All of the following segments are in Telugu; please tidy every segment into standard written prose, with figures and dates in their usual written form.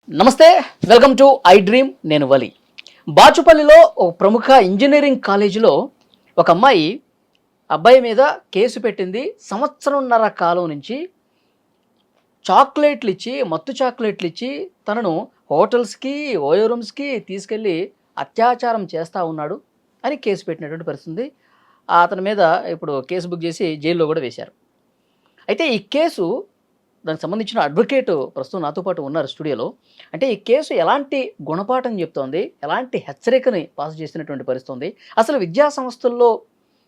నమస్తే, వెల్కమ్ టు ఐ డ్రీమ్. నేను వలి. బాచుపల్లిలో ఒక ప్రముఖ ఇంజనీరింగ్ కాలేజీలో ఒక అబ్బాయి మీద కేసు పెట్టింది. సంవత్సరంన్నర కాలం నుంచి చాక్లెట్లు ఇచ్చి, మత్తు చాక్లెట్లు ఇచ్చి తనను హోటల్స్కి, ఓయో రూమ్స్కి తీసుకెళ్ళి అత్యాచారం చేస్తూ ఉన్నాడు అని కేసు పెట్టినటువంటి పరిస్థితి. అతని మీద ఇప్పుడు కేసు బుక్ చేసి జైల్లో కూడా వేశారు. అయితే ఈ కేసు, దానికి సంబంధించిన అడ్వకేట్ ప్రస్తుతం నాతో పాటు ఉన్నారు స్టూడియోలో. అంటే ఈ కేసు ఎలాంటి గుణపాఠం చెప్తోంది, ఎలాంటి హెచ్చరికని పాస్ చేసినటువంటి పరిస్థితి, అసలు విద్యా సంస్థల్లో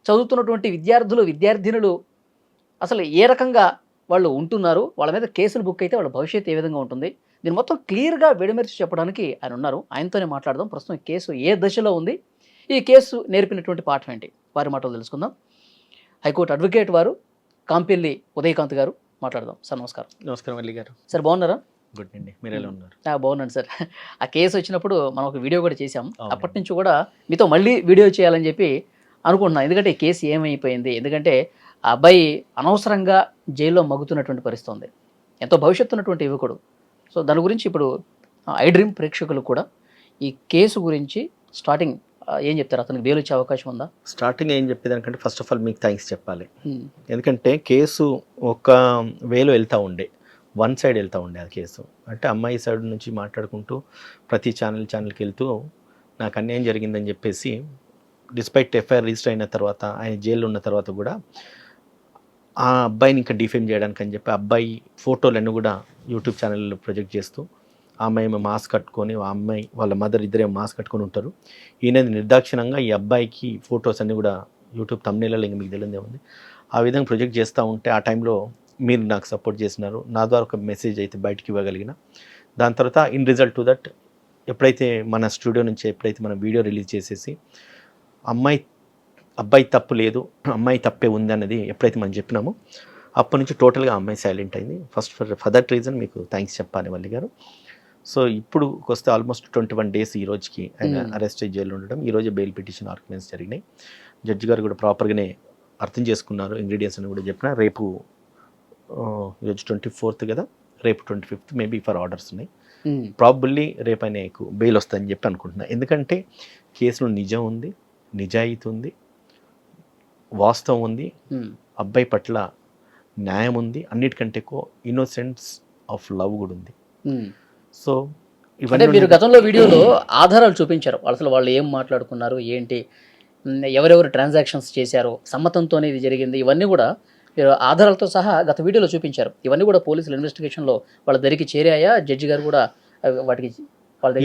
చదువుతున్నటువంటి విద్యార్థినులు అసలు ఏ రకంగా వాళ్ళు ఉంటున్నారు, వాళ్ళ మీద కేసులు బుక్ అయితే వాళ్ళ భవిష్యత్తు ఏ విధంగా ఉంటుంది, దీన్ని మొత్తం క్లియర్గా విడమర్చి చెప్పడానికి ఆయన ఉన్నారు. ఆయనతోనే మాట్లాడదాం. ప్రస్తుతం ఈ కేసు ఏ దశలో ఉంది, ఈ కేసు నేర్పినటువంటి పాఠం ఏంటి, వారి మాటలు తెలుసుకుందాం. హైకోర్టు అడ్వకేట్ వారు కాంపెల్లి ఉదయకాంత్ గారు మాట్లాడదాం. సార్ నమస్కారం. నమస్కారం అల్లి గారు. సార్ బాగున్నారా? గుడ్ అండి, మీరు ఎలా ఉన్నారు? బాగున్నాను సార్. ఆ కేసు వచ్చినప్పుడు మనం ఒక వీడియో కూడా చేసాం. అప్పటి నుంచి కూడా మీతో మళ్ళీ వీడియో చేయాలని చెప్పి అనుకుంటున్నాను. ఎందుకంటే ఈ కేసు ఏమైపోయింది, ఎందుకంటే ఆ అబ్బాయి అనవసరంగా జైల్లో మగ్గుతున్నటువంటి పరిస్థితి ఉంది. ఎంతో భవిష్యత్తు ఉన్నటువంటి యువకుడు. సో దాని గురించి ఇప్పుడు ఐ డ్రీమ్ ప్రేక్షకులు కూడా ఈ కేసు గురించి స్టార్టింగ్ ఏం చెప్తారు? అతనికి బెయిల్ వచ్చే అవకాశం ఉందా? స్టార్టింగ్ ఏం చెప్పేదానికంటే ఫస్ట్ ఆఫ్ ఆల్ మీకు థ్యాంక్స్ చెప్పాలి. ఎందుకంటే కేసు ఒక వేలో వెళ్తూ ఉండే, వన్ సైడ్ వెళ్తూ ఉండే ఆ కేసు. అంటే అమ్మాయి సైడ్ నుంచి మాట్లాడుకుంటూ ప్రతి ఛానల్కి వెళ్తూ నాకు అన్యాయం జరిగిందని చెప్పేసి, డిస్పైట్ ఎఫ్ఐఆర్ రిజిస్టర్ అయిన తర్వాత, ఆయన జైల్లో ఉన్న తర్వాత కూడా ఆ అబ్బాయిని ఇంకా డిఫేమ్ చేయడానికి అని చెప్పి అబ్బాయి ఫోటోలన్నీ కూడా యూట్యూబ్ ఛానల్లో ప్రొజెక్ట్ చేస్తూ, ఆ అమ్మాయి మాస్క్ కట్టుకొని, ఆ అమ్మాయి వాళ్ళ మదర్ ఇద్దరే మాస్క్ కట్టుకొని ఉంటారు. ఈయన నిర్దాక్షిణంగా ఈ అబ్బాయికి ఫొటోస్ అన్నీ కూడా యూట్యూబ్ థంబ్నెయిల్లో ఇంకా మీకు తెలియదే ఉంది, ఆ విధంగా ప్రొజెక్ట్ చేస్తూ ఉంటే ఆ టైంలో మీరు నాకు సపోర్ట్ చేసినారు. నా ద్వారా ఒక మెసేజ్ అయితే బయటికి ఇవ్వగలిగిన. దాని తర్వాత ఇన్ రిజల్ట్ టు దట్, ఎప్పుడైతే మన స్టూడియో నుంచి ఎప్పుడైతే మనం వీడియో రిలీజ్ చేసేసి అబ్బాయి తప్పు లేదు, అమ్మాయి తప్పే ఉంది అన్నది ఎప్పుడైతే మనం చెప్పినామో అప్పటి నుంచి టోటల్గా అమ్మాయి సైలెంట్ అయింది. ఫర్ దట్ రీజన్ మీకు థ్యాంక్స్ చెప్పాలి వల్లి గారు. సో ఇప్పుడు వస్తే ఆల్మోస్ట్ 21 days ఈ రోజుకి ఆయన అరెస్ట్ అయ్యి జైల్లో ఉండడం. ఈరోజు బెయిల్ పిటిషన్ ఆర్గ్యుమెంట్స్ జరిగినాయి. జడ్జి గారు కూడా ప్రాపర్గానే అర్థం చేసుకున్నారు, ఇంగ్రీడియంట్స్ అని కూడా చెప్పిన. రేపు ఈరోజు 24th కదా, రేపు 25th మేబీ ఫర్ ఆర్డర్స్ ఉన్నాయి. ప్రాబబ్లీ రేపు ఆయనకు బెయిల్ వస్తుందని చెప్పి అనుకుంటున్నా. ఎందుకంటే కేసులో నిజం ఉంది, నిజాయితీ ఉంది, వాస్తవం ఉంది, అబ్బాయి పట్ల న్యాయం ఉంది, అన్నిటికంటే ఎక్కువ ఇన్నోసెన్స్ ఆఫ్ లవ్ కూడా ఉంది. సో ఇవన్నీ మీరు గతంలో వీడియోలో ఆధారాలు చూపించారు, అసలు వాళ్ళు ఏం మాట్లాడుకున్నారు, ఏంటి, ఎవరెవరు ట్రాన్సాక్షన్స్ చేశారు, సమ్మతంతోనే ఇది జరిగింది, ఇవన్నీ కూడా మీరు ఆధారాలతో సహా గత వీడియోలో చూపించారు. ఇవన్నీ కూడా పోలీసులు ఇన్వెస్టిగేషన్లో వాళ్ళ దగ్గరికి చేరాయా? జడ్జి గారు కూడా వాటికి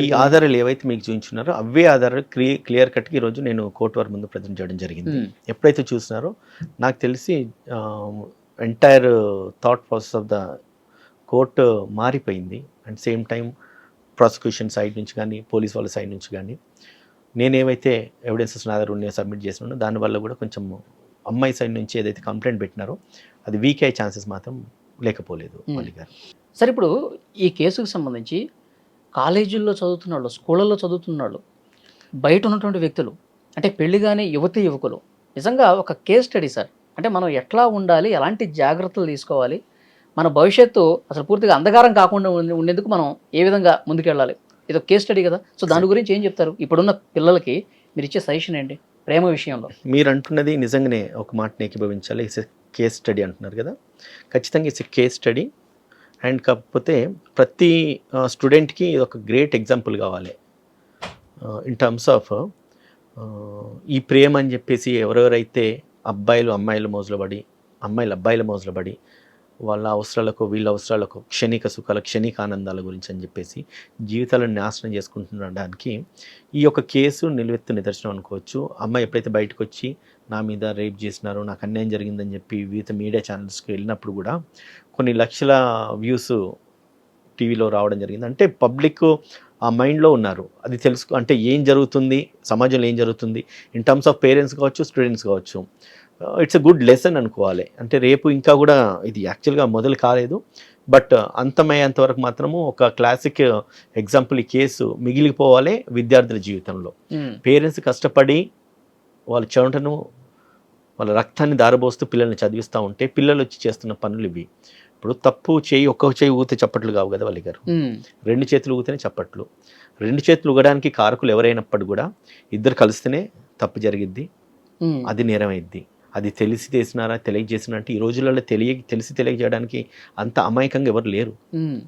ఈ ఆధారాలు ఏవైతే మీకు చూపించున్నారో అవే ఆధారాలు క్లియర్ కట్గా ఈరోజు నేను కోర్టు వారి ముందు ప్రజెంట్ చేయడం జరిగింది. ఎప్పుడైతే చూసినారో నాకు తెలిసి entire thought process of the court మారిపోయింది. And same time prosecution side నుంచి కానీ, పోలీస్ వాళ్ళ సైడ్ నుంచి కానీ నేనేమైతే ఎవిడెన్సెస్ నా దగ్గర ఉన్నాయి సబ్మిట్ చేసినానో దానివల్ల కూడా కొంచెం అమ్మాయి సైడ్ నుంచి ఏదైతే కంప్లైంట్ పెట్టినారో అది వీక్ అయ్యే ఛాన్సెస్ మాత్రం లేకపోలేదు వల్లి గారు. సరే, ఇప్పుడు ఈ కేసుకు సంబంధించి కాలేజీల్లో చదువుతున్న వాళ్ళు, స్కూళ్ళల్లో చదువుతున్న వాళ్ళు, బయట ఉన్నటువంటి వ్యక్తులు, అంటే పెళ్లి కానీ యువకులు నిజంగా ఒక కేస్ స్టడీ సార్. అంటే మనం ఎట్లా ఉండాలి, ఎలాంటి జాగ్రత్తలు తీసుకోవాలి, మన భవిష్యత్తు అసలు పూర్తిగా అంధకారం కాకుండా ఉండేందుకు మనం ఏ విధంగా ముందుకెళ్ళాలి, ఇది ఒక కేస్ స్టడీ కదా. సో దాని గురించి ఏం చెప్తారు? ఇప్పుడున్న పిల్లలకి మీరు ఇచ్చే సజెషన్ ఏంటి ప్రేమ విషయంలో? మీరు అంటున్నది నిజంగానే ఒక మాటని ఏకీభవించాలి. ఇట్స్ కేస్ స్టడీ అంటున్నారు కదా, ఖచ్చితంగా ఇట్స్ కేస్ స్టడీ. అండ్ కాకపోతే ప్రతి స్టూడెంట్కి ఒక గ్రేట్ ఎగ్జాంపుల్ కావాలి ఇన్ టర్మ్స్ ఆఫ్ ఈ ప్రేమ అని చెప్పేసి ఎవరెవరైతే అబ్బాయిలు అమ్మాయిల మోజులో పడి, అమ్మాయిలు అబ్బాయిల మోజులో పడి వాళ్ళ అవసరాలకు వీళ్ళ అవసరాలకు క్షణిక సుఖాల క్షణిక ఆనందాల గురించి అని చెప్పేసి జీవితాలను నాశనం చేసుకుంటుండడానికి ఈ యొక్క కేసు నిలువెత్తు నిదర్శనం అనుకోవచ్చు. అమ్మాయి ఎప్పుడైతే బయటకు వచ్చి నా మీద రేప్ చేసినారు, నాకు అన్యాయం జరిగిందని చెప్పి వివిధ మీడియా ఛానల్స్కి వెళ్ళినప్పుడు కూడా కొన్ని లక్షల వ్యూస్ టీవీలో రావడం జరిగింది. అంటే పబ్లిక్ ఆ మైండ్లో ఉన్నారు, అది తెలుసుకో, అంటే ఏం జరుగుతుంది సమాజంలో, ఏం జరుగుతుంది ఇన్ టర్మ్స్ ఆఫ్ పేరెంట్స్ కావచ్చు, స్టూడెంట్స్ కావచ్చు. ఇట్స్ ఎ గుడ్ లెసన్ అనుకోవాలి. అంటే రేపు ఇంకా కూడా ఇది యాక్చువల్గా మొదలు కాలేదు, బట్ అంతమయ్యేంత వరకు మాత్రము ఒక క్లాసిక్ ఎగ్జాంపుల్ ఈ కేసు మిగిలిపోవాలి విద్యార్థుల జీవితంలో. పేరెంట్స్ కష్టపడి వాళ్ళ చెమటను వాళ్ళ రక్తాన్ని దారబోస్తూ పిల్లల్ని చదివిస్తూ ఉంటే పిల్లలు వచ్చి చేస్తున్న పనులు ఇవి. ఇప్పుడు తప్పు చేయి ఒక్క చేయి ఊగితే చప్పట్లు కావు కదా వల్లి గారు, ఉమ్, 2 చేతులు ఊగితేనే చప్పట్లు. 2 చేతులు ఊగడానికి కారకులు ఎవరైనప్పుడు కూడా ఇద్దరు కలిస్తేనే తప్పు జరిగిద్ది, ఉమ్, అది నేరమైద్ది. అది తెలిసి చేసినారా తెలియజేసినా అంటే ఈ రోజులలో తెలిసి తెలియజేయడానికి అంత అమాయకంగా ఎవరు లేరు. ఉమ్,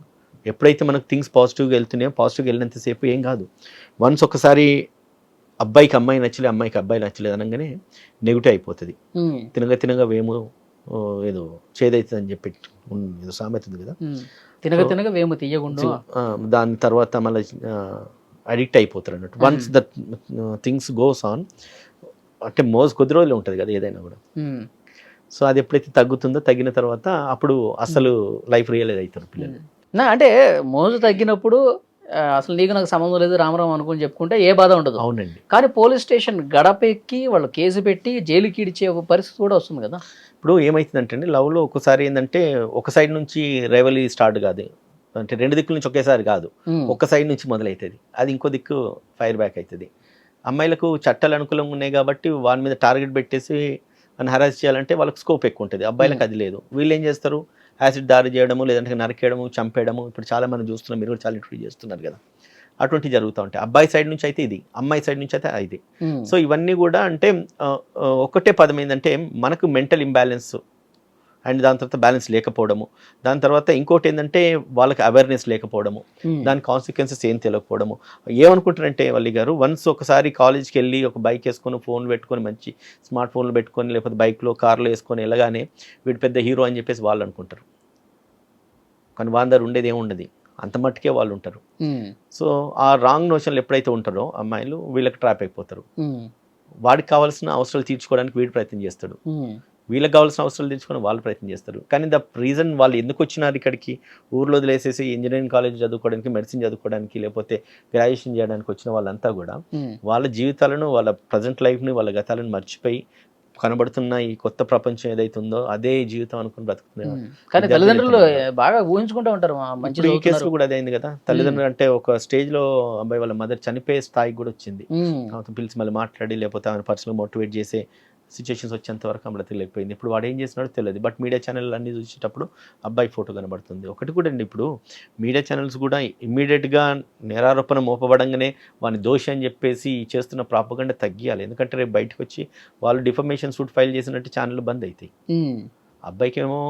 ఎప్పుడైతే మనకు థింగ్స్ పాజిటివ్గా వెళ్తున్నాయో, పాజిటివ్గా వెళ్ళినంతసేపు ఏం కాదు. వన్స్ ఒకసారి అబ్బాయికి అమ్మాయి నచ్చలేదు, అమ్మాయికి అబ్బాయి నచ్చలేదు అనగానే నెగిటివ్ అయిపోతుంది. ఉమ్, తినగా వేము ఏదో చేదవుతుంది అని చెప్పి ఏదో సామెత ఉంది కదా. ఉమ్. తినగా వేము తీయగుండు. దాని తర్వాత మళ్ళీ అడిక్ట్ అయిపోతారు అన్నట్టు. Once that things goes on అంటే కొద్ది రోజులు ఉంటుంది కదా ఏదైనా కూడా. ఉమ్, సో అది ఎప్పుడైతే తగ్గుతుందో, తగ్గిన తర్వాత అప్పుడు అసలు లైఫ్ రియలైజ్ అవుతారు పిల్లలు. అంటే మోజు తగ్గినప్పుడు అసలు నీకు నాకు సంబంధం లేదు రామరామ్ అనుకుని చెప్పుకుంటే ఏ బాధ ఉండదు. అవునండి. కానీ పోలీస్ స్టేషన్ గడప ఎక్కి వాళ్ళు కేసు పెట్టి జైలుకి ఇడిచే ఒక పరిస్థితి కూడా వస్తుంది కదా. ఇప్పుడు ఏమవుతుందంటే అండి, లవ్లో ఒకసారి ఏంటంటే ఒక సైడ్ నుంచి రైవలీ స్టార్ట్ కాదు, అంటే 2 దిక్కుల నుంచి ఒకేసారి కాదు, ఒక సైడ్ నుంచి మొదలవుతుంది, అది ఇంకో దిక్కు ఫైర్ బ్యాక్ అవుతుంది. అమ్మాయిలకు చట్టాలు అనుకూలంగా ఉన్నాయి కాబట్టి వాని మీద టార్గెట్ పెట్టేసి అని హరాస్ చేయాలంటే వాళ్ళకి స్కోప్ ఎక్కువ ఉంటుంది. అబ్బాయిలకు అది లేదు. వీళ్ళు ఏం చేస్తారు, యాసిడ్ దాడి చేయడము, లేదంటే నరికేయడము, చంపేయడము. ఇప్పుడు చాలా మంది చూస్తున్నాం, మీరు కూడా చాలా ఇంటర్వ్యూ చేస్తున్నారు కదా, అటువంటివి జరుగుతూ ఉంటాయి. అబ్బాయి సైడ్ నుంచి అయితే ఇది, అమ్మాయి సైడ్ నుంచి అయితే ఇది. సో ఇవన్నీ కూడా అంటే ఒకటే పదం ఏంటంటే మనకు మెంటల్ ఇంబ్యాలెన్స్ అండ్ దాని తర్వాత బ్యాలెన్స్ లేకపోవడము, దాని తర్వాత ఇంకోటి ఏంటంటే వాళ్ళకి అవేర్నెస్ లేకపోవడము, దాని కాన్సిక్వెన్సెస్ ఏం తెలియకపోవడము. ఏమనుకుంటారంటే వల్లి గారు, వన్స్ ఒకసారి కాలేజ్కి వెళ్ళి ఒక బైక్ వేసుకొని ఫోన్ పెట్టుకొని మంచి స్మార్ట్ ఫోన్లు పెట్టుకొని లేకపోతే బైక్లో కార్లో వేసుకొని వెళ్ళగానే వీడు పెద్ద హీరో అని చెప్పేసి వాళ్ళు అనుకుంటారు. కానీ వాళ్ళ దగ్గర ఉండేది ఏముండదు, అంత మట్టుకే వాళ్ళు ఉంటారు. సో ఆ రాంగ్ నోషన్లు ఎప్పుడైతే ఉంటారో అమ్మాయిలు వీళ్ళకి ట్రాప్ అయిపోతారు. వాడికి కావాల్సిన అవసరాలు తీర్చుకోవడానికి వీడు ప్రయత్నం చేస్తాడు, వీళ్ళకి కావాల్సిన అవసరాలు తీర్చుకొని వాళ్ళు ప్రయత్నం చేస్తారు. కానీ ద రీజన్ వాళ్ళు ఎందుకు వచ్చినారు ఇక్కడికి, ఊర్లో వదిలేసేసి ఇంజనీరింగ్ కాలేజ్ చదువుకోవడానికి, మెడిసిన్ చదువుకోవడానికి, లేకపోతే గ్రాడ్యుయేషన్ చేయడానికి వచ్చిన వాళ్ళంతా కూడా వాళ్ళ జీవితాలను, వాళ్ళ ప్రజెంట్ లైఫ్ని, వాళ్ళ గతాలను మర్చిపోయి కనబడుతున్న ఈ కొత్త ప్రపంచం ఏదైతుందో అదే జీవితం అనుకుని బ్రతుకుతున్నారు. కానీ తల్లిదండ్రులు బాగా ఊహించుకుంటూ ఉంటారు. ఇప్పుడు ఈ కేసులో కూడా అదైంది కదా, తల్లిదండ్రులు అంటే ఒక స్టేజ్ లో అబ్బాయి వాళ్ళ మదర్ చనిపోయే స్థాయికి కూడా వచ్చింది. పిలిచి మళ్ళీ మాట్లాడి లేకపోతే ఆమె పర్సనల్ మోటివేట్ చేసే సిచ్యువేషన్స్ వచ్చేంత వరకు ఆమె బ్రతకలేకపోయింది. ఇప్పుడు వాడు ఏం చేస్తున్నాడో తెలియదు. బట్ మీడియా ఛానల్ అన్ని చూసేటప్పుడు అబ్బాయి ఫోటో కనబడుతుంది. ఒకటి కూడా అండి, ఇప్పుడు మీడియా ఛానల్స్ కూడా ఇమ్మీడియట్గా నేరారోపణ మోపబడంగానే వాని దోషి అని చెప్పేసి చేస్తున్న ప్రాపగండ తగ్గియాలి. ఎందుకంటే రేపు బయటకు వచ్చి వాళ్ళు డిఫర్మేషన్ సూట్ ఫైల్ చేసినట్టు ఛానల్ బంద్ అవుతాయి. అబ్బాయికి ఏమో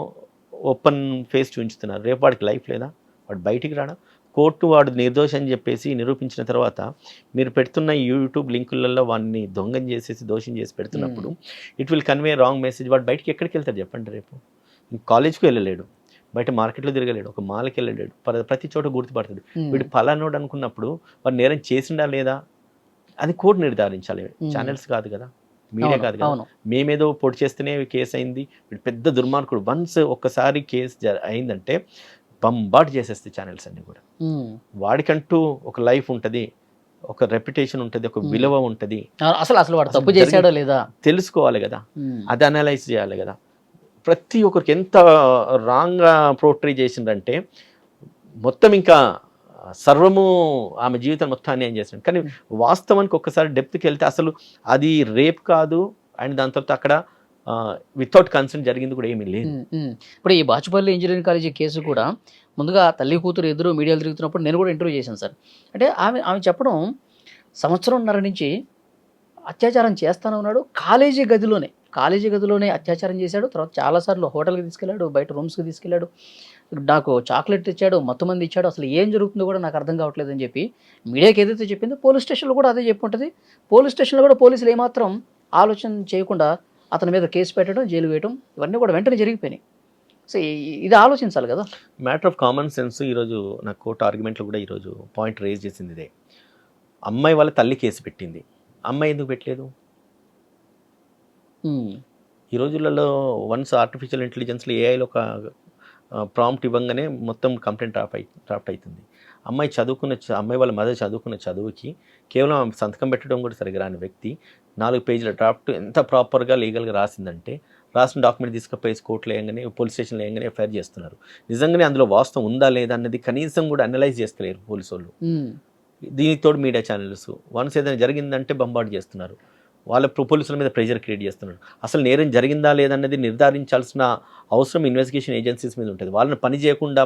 ఓపెన్ ఫేస్ చూపించుతున్నారు, రేపు వాడికి లైఫ్ లేదా, వాడు బయటికి రాడా, కోర్టు వాడు నిర్దోషి అని చెప్పేసి నిరూపించిన తర్వాత మీరు పెడుతున్న యూట్యూబ్ లింకులలో వాడిని దొంగం చేసేసి దోషం చేసి పెడుతున్నప్పుడు it will convey wrong message. వాడు బయటికి ఎక్కడికి వెళ్తాడు చెప్పండి, రేపు కాలేజ్కి వెళ్ళలేడు, బయట మార్కెట్లో తిరగలేడు, ఒక మాల్కి వెళ్ళలేడు, ప్రతి చోట గుర్తుపడతాడు. వీడు పలానోడు అనుకున్నప్పుడు వాడు నేరం చేసిండా లేదా అది కోర్టు నిర్ధారించాలి, ఛానల్స్ కాదు కదా, మీడియా కాదు కదా. మేమేదో పొడి చేస్తేనే కేసు అయింది, వీడు పెద్ద దుర్మార్గుడు. వన్స్ ఒక్కసారి కేసు అయిందంటే బంబాట్ చేసేస్తాయి ఛానల్స్ అన్ని కూడా. వాడికంటూ ఒక లైఫ్ ఉంటుంది, ఒక రెప్యుటేషన్ ఉంటుంది, ఒక విలువ ఉంటుంది. అసలు వాడు తప్పు చేశాడో లేదా తెలుసుకోవాలి కదా, అది అనలైజ్ చేయాలి కదా. ప్రతి ఒక్కరికి ఎంత రాంగ్గా పోర్ట్రే చేసిందంటే మొత్తం ఇంకా సర్వము ఆమె జీవితం మొత్తం అన్యాయం చేసింది. కానీ వాస్తవానికి ఒక్కసారి డెప్త్కి వెళ్తే అసలు అది రేప్ కాదు, అండ్ దాని తర్వాత అక్కడ వితౌట్ కన్సెంట్ జరిగింది కూడా ఏమీ లేదు. ఇప్పుడు ఈ బాచుపల్లి ఇంజనీరింగ్ కాలేజీ కేసు కూడా ముందుగా తల్లి కూతురు ఎదురు మీడియాలో తిరుగుతున్నప్పుడు నేను కూడా ఇంటర్వ్యూ చేశాను సార్. అంటే ఆమె చెప్పడం 1.5 సంవత్సరం నుంచి అత్యాచారం చేస్తానే ఉన్నాడు, కాలేజీ గదిలోనే అత్యాచారం చేశాడు. తర్వాత చాలాసార్లు హోటల్కి తీసుకెళ్ళాడు, బయట రూమ్స్కి తీసుకెళ్ళాడు, నాకు చాక్లెట్ ఇచ్చాడు, మంది ఇచ్చాడు, అసలు ఏం జరుగుతుందో కూడా నాకు అర్థం కావట్లేదు అని చెప్పి మీడియాకి ఏదైతే చెప్పిందో పోలీస్ స్టేషన్లో కూడా అదే చెప్పి ఉంటుంది. పోలీస్ స్టేషన్లో కూడా పోలీసులు ఏమాత్రం ఆలోచన చేయకుండా అతని మీద కేసు పెట్టడం, జైలు వేయడం, ఇవన్నీ కూడా వెంటనే జరిగిపోయినాయి. సో ఇది ఆలోచించాలి కదా. Matter of common sense. ఈరోజు నాకు కోర్టు ఆర్గ్యుమెంట్లో కూడా ఈరోజు పాయింట్ రేజ్ చేసింది ఇదే. అమ్మాయి వాళ్ళ తల్లి కేసు పెట్టింది, అమ్మాయి ఎందుకు పెట్టలేదు? ఈ రోజులలో వన్స్ ఆర్టిఫిషియల్ ఇంటెలిజెన్స్లో ఏఐలో ఒక ప్రాంప్ట్ ఇవ్వగానే మొత్తం కంప్లైంట్ డ్రాఫ్ట్ అవుతుంది. అమ్మాయి వాళ్ళ మదర్ చదువుకున్న చదువుకి కేవలం సంతకం పెట్టడం కూడా సరిగ్గా రాని వ్యక్తి 4 పేజీల డ్రాఫ్ట్ ఎంత ప్రాపర్గా లీగల్గా రాసిందంటే, రాసిన డాక్యుమెంట్ తీసుకుపోయి కోర్టులో వేయగానే, పోలీస్ స్టేషన్లో వేయగానే ఎఫ్ఐఆర్ చేస్తున్నారు. నిజంగానే అందులో వాస్తవం ఉందా లేదా అన్నది కనీసం కూడా అనలైజ్ చేస్తలేరు పోలీసు వాళ్ళు. దీనితో మీడియా ఛానల్స్ వన్స్ ఏదైనా జరిగిందంటే బంబార్డ్ చేస్తున్నారు. వాళ్ళ పోలీసుల మీద ప్రెషర్ క్రియేట్ చేస్తున్నాడు. అసలు నేరం జరిగిందా లేదన్నది నిర్ధారించాల్సిన అవసరం ఇన్వెస్టిగేషన్ ఏజెన్సీస్ మీద ఉంటుంది. వాళ్ళని పని చేయకుండా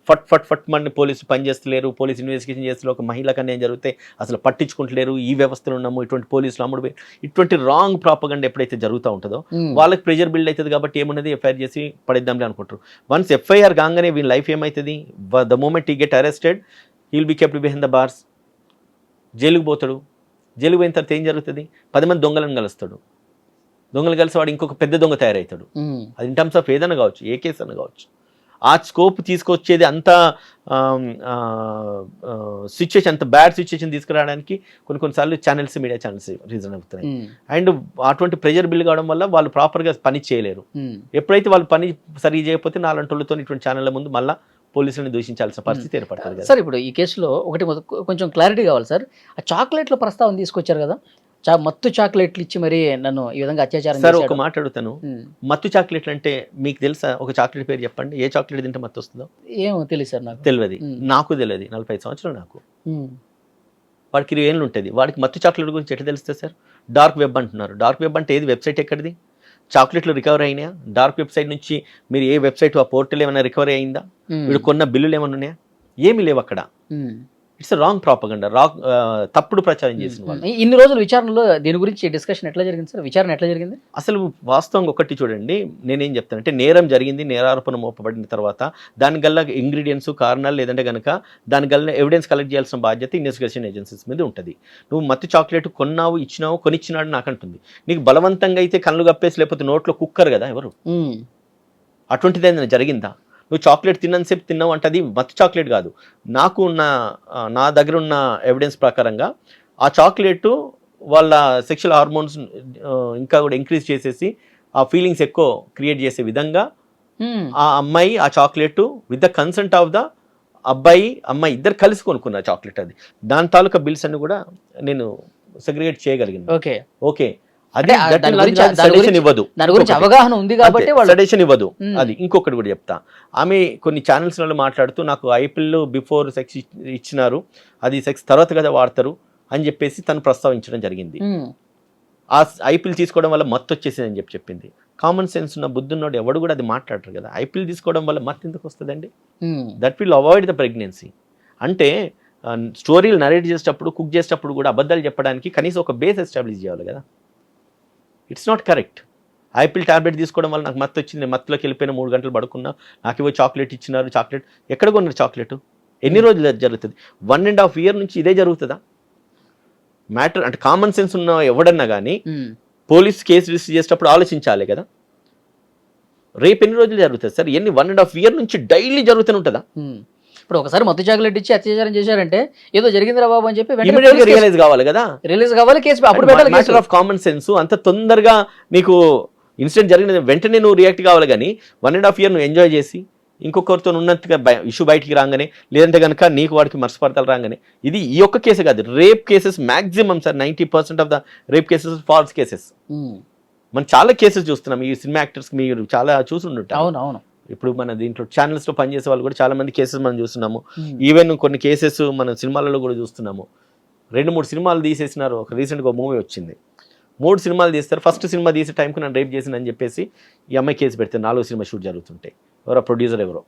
ఫట్ మంది పోలీసు పని చేస్తలేరు, పోలీసు ఇన్వెస్టిగేషన్ చేస్తలేరు, ఒక మహిళకు అన్యాయం జరిగితే అసలు పట్టించుకుంటలేరు, ఈ వ్యవస్థలో ఉన్నాము, ఇటువంటి పోలీసులు అమ్ముడు, ఇటువంటి రాంగ్ ప్రాపగండా ఎప్పుడైతే జరుగుతూ ఉంటుందో వాళ్ళకి ప్రెషర్ బిల్డ్ అవుతుంది. కాబట్టి ఏమున్నది ఎఫ్ఐఆర్ చేసి పడేద్దాంలే అనుకుంటారు. వన్స్ ఎఫ్ఐఆర్ కాగానే వీళ్ళ లైఫ్ ఏమవుతుంది, ద మూమెంట్ ఈ get arrested he'll be kept behind the bars, జైలుకు పోతాడు. జైలుకు పోయిన తర్వాత ఏం జరుగుతుంది, 10 మంది దొంగలను కలుస్తాడు. దొంగలు కలిసి వాడు ఇంకొక పెద్ద దొంగ తయారవుతాడు. అది ఇన్ టర్మ్స్ ఆఫ్ ఏదైనా కావచ్చు, ఏ కేసు అన్న కావచ్చు. ఆ స్కోప్ తీసుకొచ్చేది అంత సిచ్యుయేషన్, అంత బ్యాడ్ సిచ్యుయేషన్ తీసుకురావడానికి కొన్నిసార్లు మీడియా ఛానల్స్ రీజన్ అవుతున్నాయి. అండ్ అటువంటి ప్రెజర్ బిల్ కావడం వల్ల వాళ్ళు ప్రాపర్గా పని చేయలేరు. ఎప్పుడైతే వాళ్ళు పని సరిగ్గా చేయకపోతే నాలంటోళ్ళతో ఇటువంటి ఛానళ్ళ ముందు మళ్ళీ పోలీసులను దూషించాల్సిన పరిస్థితి ఏర్పడుతుంది కదా సార్. ఇప్పుడు ఈ కేసులో ఒకటి కొంచెం క్లారిటీ కావాలి సార్. ఆ చాక్లెట్ల ప్రస్తావన తీసుకొచ్చారు కదా, మత్తు చాక్లెట్లు ఇచ్చి మరి నన్ను ఈ విధంగా అత్యాచారం సార్. ఒక మాట అడుగుతాను, మత్తు చాక్లెట్లు అంటే మీకు తెలుసా? ఒక చాక్లెట్ పేరు చెప్పండి, ఏ చాక్లెట్ తింటే మత్తు వస్తుందో? ఏమో తెలియదు సార్, నాకు తెలియదు. నాకు తెలియదు, 45 సంవత్సరాలు నాకు. వాడికి 20 ఏళ్ళు ఉంటుంది, వాడికి మత్తు చాక్లెట్ గురించి ఎట్లా తెలుస్తుంది సార్? డార్క్ వెబ్ అంటున్నారు. డార్క్ వెబ్ అంటే ఏది? వెబ్సైట్ ఎక్కడిది? చాక్లెట్లు రికవర్ అయినాయా? డార్క్ వెబ్సైట్ నుంచి మీరు ఏ వెబ్సైట్, ఆ పోర్టల్ ఏమైనా రికవరీ అయిందా? వీడు కొన్న బిల్లులు ఏమైనా ఉన్నాయా? ఏమీ లేవు అక్కడ. ఇట్స్ రాంగ్ ప్రాపగండా, తప్పుడు ప్రచారం చేసిన వాళ్ళు. ఇన్ని రోజులు విచారణలో దీని గురించి డిస్కషన్ ఎట్లా జరిగింది సార్? విచారణ ఎట్లా జరిగింది? అసలు వాస్తవంగా ఒకటి చూడండి, నేనేం చెప్తానంటే నేరం జరిగింది, నేరారోపణ మోపబడిన తర్వాత దాని గల్ల ఇంగ్రీడియంట్స్, కారణాలు, లేదంటే కనుక దాని గల్ల ఎవిడెన్స్ కలెక్ట్ చేయాల్సిన బాధ్యత ఇన్వెస్టిగేషన్ ఏజెన్సీస్ మీద ఉంటుంది. నువ్వు మత్తు చాక్లెట్ కొన్నావు, ఇచ్చినావు, కొనిచ్చినాడు నాకు అంటుంది. నీకు బలవంతంగా అయితే కళ్ళు కప్పేసి లేకపోతే నోట్లో కుక్కర్ కదా ఎవరు, అటువంటిది ఏదైనా జరిగిందా? నువ్వు చాక్లెట్ తిన్నంతసేపు తిన్నావు అంటే అది మత్తు చాక్లెట్ కాదు. నా దగ్గర ఉన్న ఎవిడెన్స్ ప్రకారంగా ఆ చాక్లెట్ వాళ్ళ సెక్షువల్ హార్మోన్స్ ఇంకా కూడా ఇంక్రీజ్ చేసేసి ఆ ఫీలింగ్స్ ఎక్కువ క్రియేట్ చేసే విధంగా ఆ అమ్మాయి ఆ chocolate with the consent of the అమ్మాయి ఇద్దరు కలిసి కొనుక్కున్న చాక్లెట్. అది దాని తాలూకా బిల్స్ అన్ని కూడా నేను సెగ్రిగేట్ చేయగలిగింది. ఓకే, అదే ఇవ్వదు, అవగాహన ఉంది కాబట్టి సజెషన్ ఇవ్వదు. అది ఇంకొకటి కూడా చెప్తా, ఆమె కొన్ని ఛానల్స్ మాట్లాడుతూ నాకు ఐపిల్ బిఫోర్ సెక్స్ ఇచ్చినారు, అది సెక్స్ తర్వాత కదా వాడతారు అని చెప్పేసి తను ప్రస్తావించడం జరిగింది. ఆ ఐపిల్ తీసుకోవడం వల్ల మత్తు వచ్చేసింది అని చెప్పింది. కామన్ సెన్స్ ఉన్న బుద్ధున్నోడు ఎవడు కూడా అది మాట్లాడరు కదా. ఐపిల్ తీసుకోవడం వల్ల మత్తు ఎందుకు వస్తుందండి? That will avoid the pregnancy. అంటే స్టోరీలు నరేట్ చేసేటప్పుడు, కుక్ చేసేటప్పుడు కూడా అబద్ధాలు చెప్పడానికి కనీసం ఒక బేస్ ఎస్టాబ్లిష్ చేయాలి కదా. It's not correct. Ipill tablet తీసుకోవడం వల్ల నాకు మత్తు వచ్చింది, మత్తులోకి వెళ్ళిపోయిన 3 గంటలు పడుకున్నా, నాకు ఇవో చాక్లెట్ ఇచ్చినారు. చాక్లెట్ ఎక్కడ కొన్నారు? చాక్లెట్ ఎన్ని రోజులు జరుగుతుంది? 1.5 year నుంచి ఇదే జరుగుతుందా? మ్యాటర్ అంటే కామన్ సెన్స్ ఉన్న ఎవడన్నా కానీ పోలీస్ కేసు రిజిస్టర్ చేసేటప్పుడు ఆలోచించాలి కదా. రేపు ఎన్ని రోజులు జరుగుతుంది సార్? 1.5 year నుంచి డైలీ జరుగుతూనే ఉంటుందా? ఇప్పుడు ఒకసారి మత్తు చాక్లెట్ ఇచ్చి అత్యాచారం చేశారంటే ఏదో జరిగిందిరా బాబు అని చెప్పి రియలైజ్ కావాలి కదా, రిలీజ్ కావాలి, కేసు అప్పుడు పెట్టాలి. Matter of common sense. అంత తొందరగా నీకు ఇన్సిడెంట్ జరిగిన వెంటనే నువ్వు రియాక్ట్ కావాలి కానీ 1.5 year నువ్వు ఎంజాయ్ చేసి ఇంకొకరితో ఉన్నట్టుగా ఇష్యూ బయటికి రాగానే, లేదంటే కనుక నీకు వాడికి మనస్పర్ధలు రాగానే, ఇది ఈ ఒక్క కేసు కాదు, rape cases maximum sir 90% of the rape cases false cases. మనం చాలా కేసెస్ చూస్తున్నాం. ఈ సినిమా యాక్టర్స్ మీరు చాలా చూసుంటారు. అవునవును. ఇప్పుడు మన దీంట్లో ఛానల్స్లో పనిచేసే వాళ్ళు కూడా చాలా మంది కేసెస్ మనం చూస్తున్నాము. ఈవెన్ కొన్ని కేసెస్ మన సినిమాలలో కూడా చూస్తున్నాము. 2-3 సినిమాలు తీసేసినారు. ఒక రీసెంట్గా మూవీ వచ్చింది, 3 సినిమాలు తీస్తారు. ఫస్ట్ సినిమా తీసే టైంకి నన్ను రేప్ చేసిందని చెప్పేసి ఈ అమ్మాయి కేసు పెడితే 4వ సినిమా షూట్ జరుగుతుంటాయి. ఎవరో ప్రొడ్యూసర్ ఎవరో.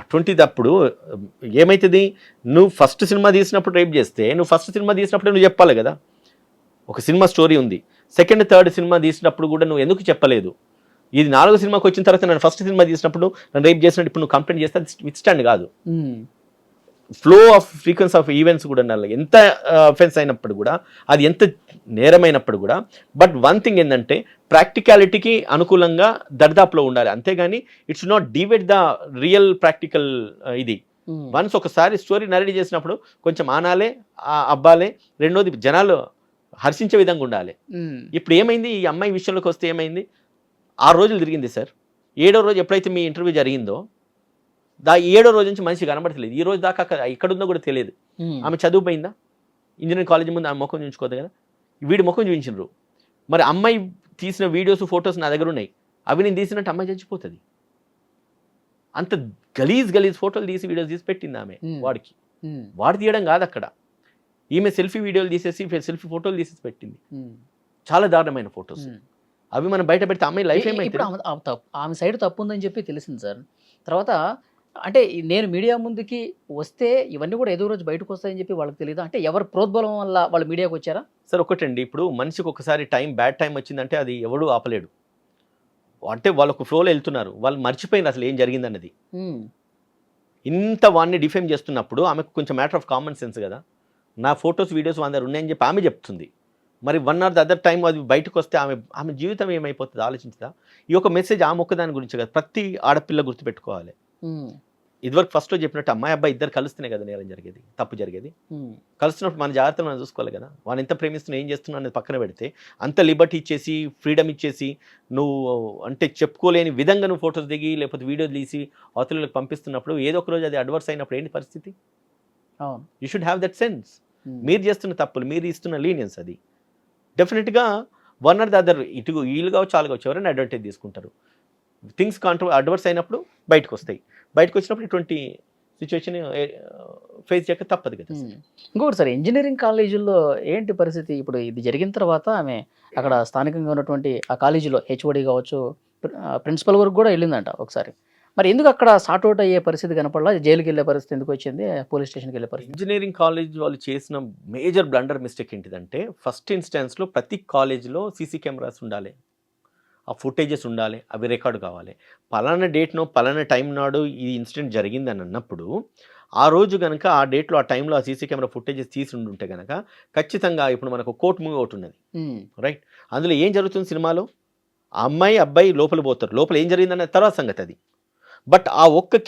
అటువంటిదప్పుడు ఏమవుతుంది? నువ్వు ఫస్ట్ సినిమా తీసినప్పుడు రేప్ చేస్తే నువ్వు ఫస్ట్ సినిమా తీసినప్పుడు నువ్వు చెప్పాలి కదా. ఒక సినిమా స్టోరీ ఉంది, సెకండ్ థర్డ్ సినిమా తీసినప్పుడు కూడా నువ్వు ఎందుకు చెప్పలేదు? ఇది 4వ సినిమాకి వచ్చిన తర్వాత నేను ఫస్ట్ సినిమా తీసినప్పుడు నన్ను రేప్ చేసినట్టు ఇప్పుడు నువ్వు కంప్లైంట్ చేస్తే అది విత్ స్టాండ్ కాదు. Flow off frequency of events కూడా ఉండాలి. ఎంత అఫెన్స్ అయినప్పుడు కూడా, అది ఎంత నేరమైనప్పుడు కూడా. బట్ వన్ థింగ్ ఏంటంటే ప్రాక్టికాలిటీకి అనుకూలంగా దర్దాపులో ఉండాలి, అంతేగాని it's not divide the real practical. ఇది వన్స్ ఒకసారి స్టోరీ నరేట్ చేసినప్పుడు కొంచెం ఆనాలే, అబ్బాలే, రెండోది జనాలు హర్షించే విధంగా ఉండాలి. ఇప్పుడు ఏమైంది? ఈ అమ్మాయి విషయంలోకి వస్తే ఏమైంది? 6 రోజులు తిరిగింది సార్. 7వ రోజు ఎప్పుడైతే మీ ఇంటర్వ్యూ జరిగిందో 7వ రోజు నుంచి మనిషి కనబడతలేదు. ఈ రోజు దాకా ఎక్కడుందో కూడా తెలియదు. ఆమె చదువు పోయిందా? ఇంజనీరింగ్ కాలేజ్ ముందు ఆమె ముఖం చూపించుకోదు కదా, వీడి ముఖం చూపించారు. మరి అమ్మాయి తీసిన వీడియోస్, ఫొటోస్ నా దగ్గర ఉన్నాయి. అవి నేను తీసినట్టు అమ్మాయి చచ్చిపోతుంది. అంత గలీజ్ ఫోటోలు తీసి వీడియోస్ తీసి పెట్టింది ఆమె వాడికి. వాడు తీయడం కాదు అక్కడ. ఈమె సెల్ఫీ వీడియోలు తీసేసి సెల్ఫీ ఫోటోలు తీసేసి పెట్టింది. చాలా దారుణమైన ఫొటోస్. అవి మనం బయట పెడితే అమ్మాయి లైఫ్ ఇప్పుడు ఏమైతే ఆమె సైడ్ తప్పు ఉందని చెప్పి తెలిసింది సార్. తర్వాత అంటే నేను మీడియా ముందుకి వస్తే ఇవన్నీ కూడా ఏదో రోజు బయటకు వస్తాయని చెప్పి వాళ్ళకి తెలియదు. అంటే ఎవరు ప్రోద్బలం వల్ల వాళ్ళు మీడియాకి వచ్చారా? సార్ ఒకటండి, ఇప్పుడు మనిషికి ఒకసారి బ్యాడ్ టైం వచ్చిందంటే అది ఎవడూ ఆపలేడు. అంటే వాళ్ళు ఒక ఫ్లోలో వెళ్తున్నారు, వాళ్ళు మర్చిపోయిన అసలు ఏం జరిగిందన్నది. ఇంత వాడిని డిఫేమ్ చేస్తున్నప్పుడు ఆమెకు కొంచెం మ్యాటర్ ఆఫ్ కామన్ సెన్స్ కదా. నా ఫొటోస్ వీడియోస్ వాళ్ళ దగ్గర ఉన్నాయని చెప్పి ఆమె చెప్తుంది. మరి 1 ఆర్ ద అదర్ టైం అది బయటకు వస్తే ఆమె జీవితం ఏమైపోతుంది ఆలోచించదా? ఈ ఒక మెసేజ్ ఆమె ఒక్కదాని గురించి కదా, ప్రతి ఆడపిల్ల గుర్తుపెట్టుకోవాలి. ఇదివరకు ఫస్ట్లో చెప్పినట్టు అమ్మాయి అబ్బాయి ఇద్దరు కలిస్తేనే కదా నేరం జరిగేది, తప్పు జరిగేది. కలుస్తున్నప్పుడు మన జాగ్రత్తలు మనం చూసుకోవాలి కదా. వాడిని ఎంత ప్రేమిస్తున్నా ఏం చేస్తున్నా అనేది పక్కన పెడితే అంత లిబర్టీ ఇచ్చేసి ఫ్రీడమ్ ఇచ్చేసి నువ్వు అంటే చెప్పుకోలేని విధంగా నువ్వు ఫొటోస్ దిగి లేకపోతే వీడియో తీసి అవతలకు పంపిస్తున్నప్పుడు ఏదో ఒక రోజు అది అడ్వర్స్ అయినప్పుడు ఏంటి పరిస్థితి? You should have that sense. మీరు చేస్తున్న తప్పులు, మీరు ఇస్తున్న లీనియన్స్ అది డెఫినెట్గా 1 ఆర్ ద అదర్ ఇటు వీళ్ళు కావచ్చు వాళ్ళు కావచ్చు ఎవరైనా అడ్వాంటేజ్ తీసుకుంటారు. థింగ్స్ అడ్వర్స్ అయినప్పుడు బయటకు వస్తాయి. బయటకు వచ్చినప్పుడు ఇటువంటి సిచ్యువేషన్ ఫేస్ చేయక తప్పదు కదా. ఇంకొకటి సార్, ఇంజనీరింగ్ కాలేజీల్లో ఏంటి పరిస్థితి? ఇప్పుడు ఇది జరిగిన తర్వాత ఆమె అక్కడ స్థానికంగా ఉన్నటువంటి ఆ కాలేజీలో హెచ్ఓడి కావచ్చు, ప్రిన్సిపల్ వరకు కూడా వెళ్ళిందంట ఒకసారి. మరి ఎందుకు అక్కడ సార్ట్అవుట్ అయ్యే పరిస్థితి కనపడలా? జైలుకి వెళ్ళే పరిస్థితి ఎందుకు వచ్చింది? పోలీస్ స్టేషన్కి వెళ్ళే పరిస్థితి? ఇంజనీరింగ్ కాలేజ్ వాళ్ళు చేసిన మేజర్ బ్లండర్ మిస్టేక్ ఏంటిదంటే, ఫస్ట్ ఇన్స్టెన్స్లో ప్రతి కాలేజీలో సీసీ కెమెరాస్ ఉండాలి, ఆ ఫుటేజెస్ ఉండాలి, అవి రికార్డు కావాలి. పలానా డేట్నో పలానా టైం నాడు ఈ ఇన్సిడెంట్ జరిగిందని అన్నప్పుడు ఆ రోజు కనుక ఆ డేట్లో ఆ టైంలో ఆ సీసీ కెమెరా ఫుటేజెస్ తీసి ఉంటే కనుక ఖచ్చితంగా ఇప్పుడు మనకు కోర్ట్ మూవీ ఒకటి ఉన్నది రైట్. అందులో ఏం జరుగుతుంది సినిమాలో, ఆ అమ్మాయి అబ్బాయి లోపల పోతారు, లోపల ఏం జరిగిందన్న తర్వాత సంగతి అది. బట్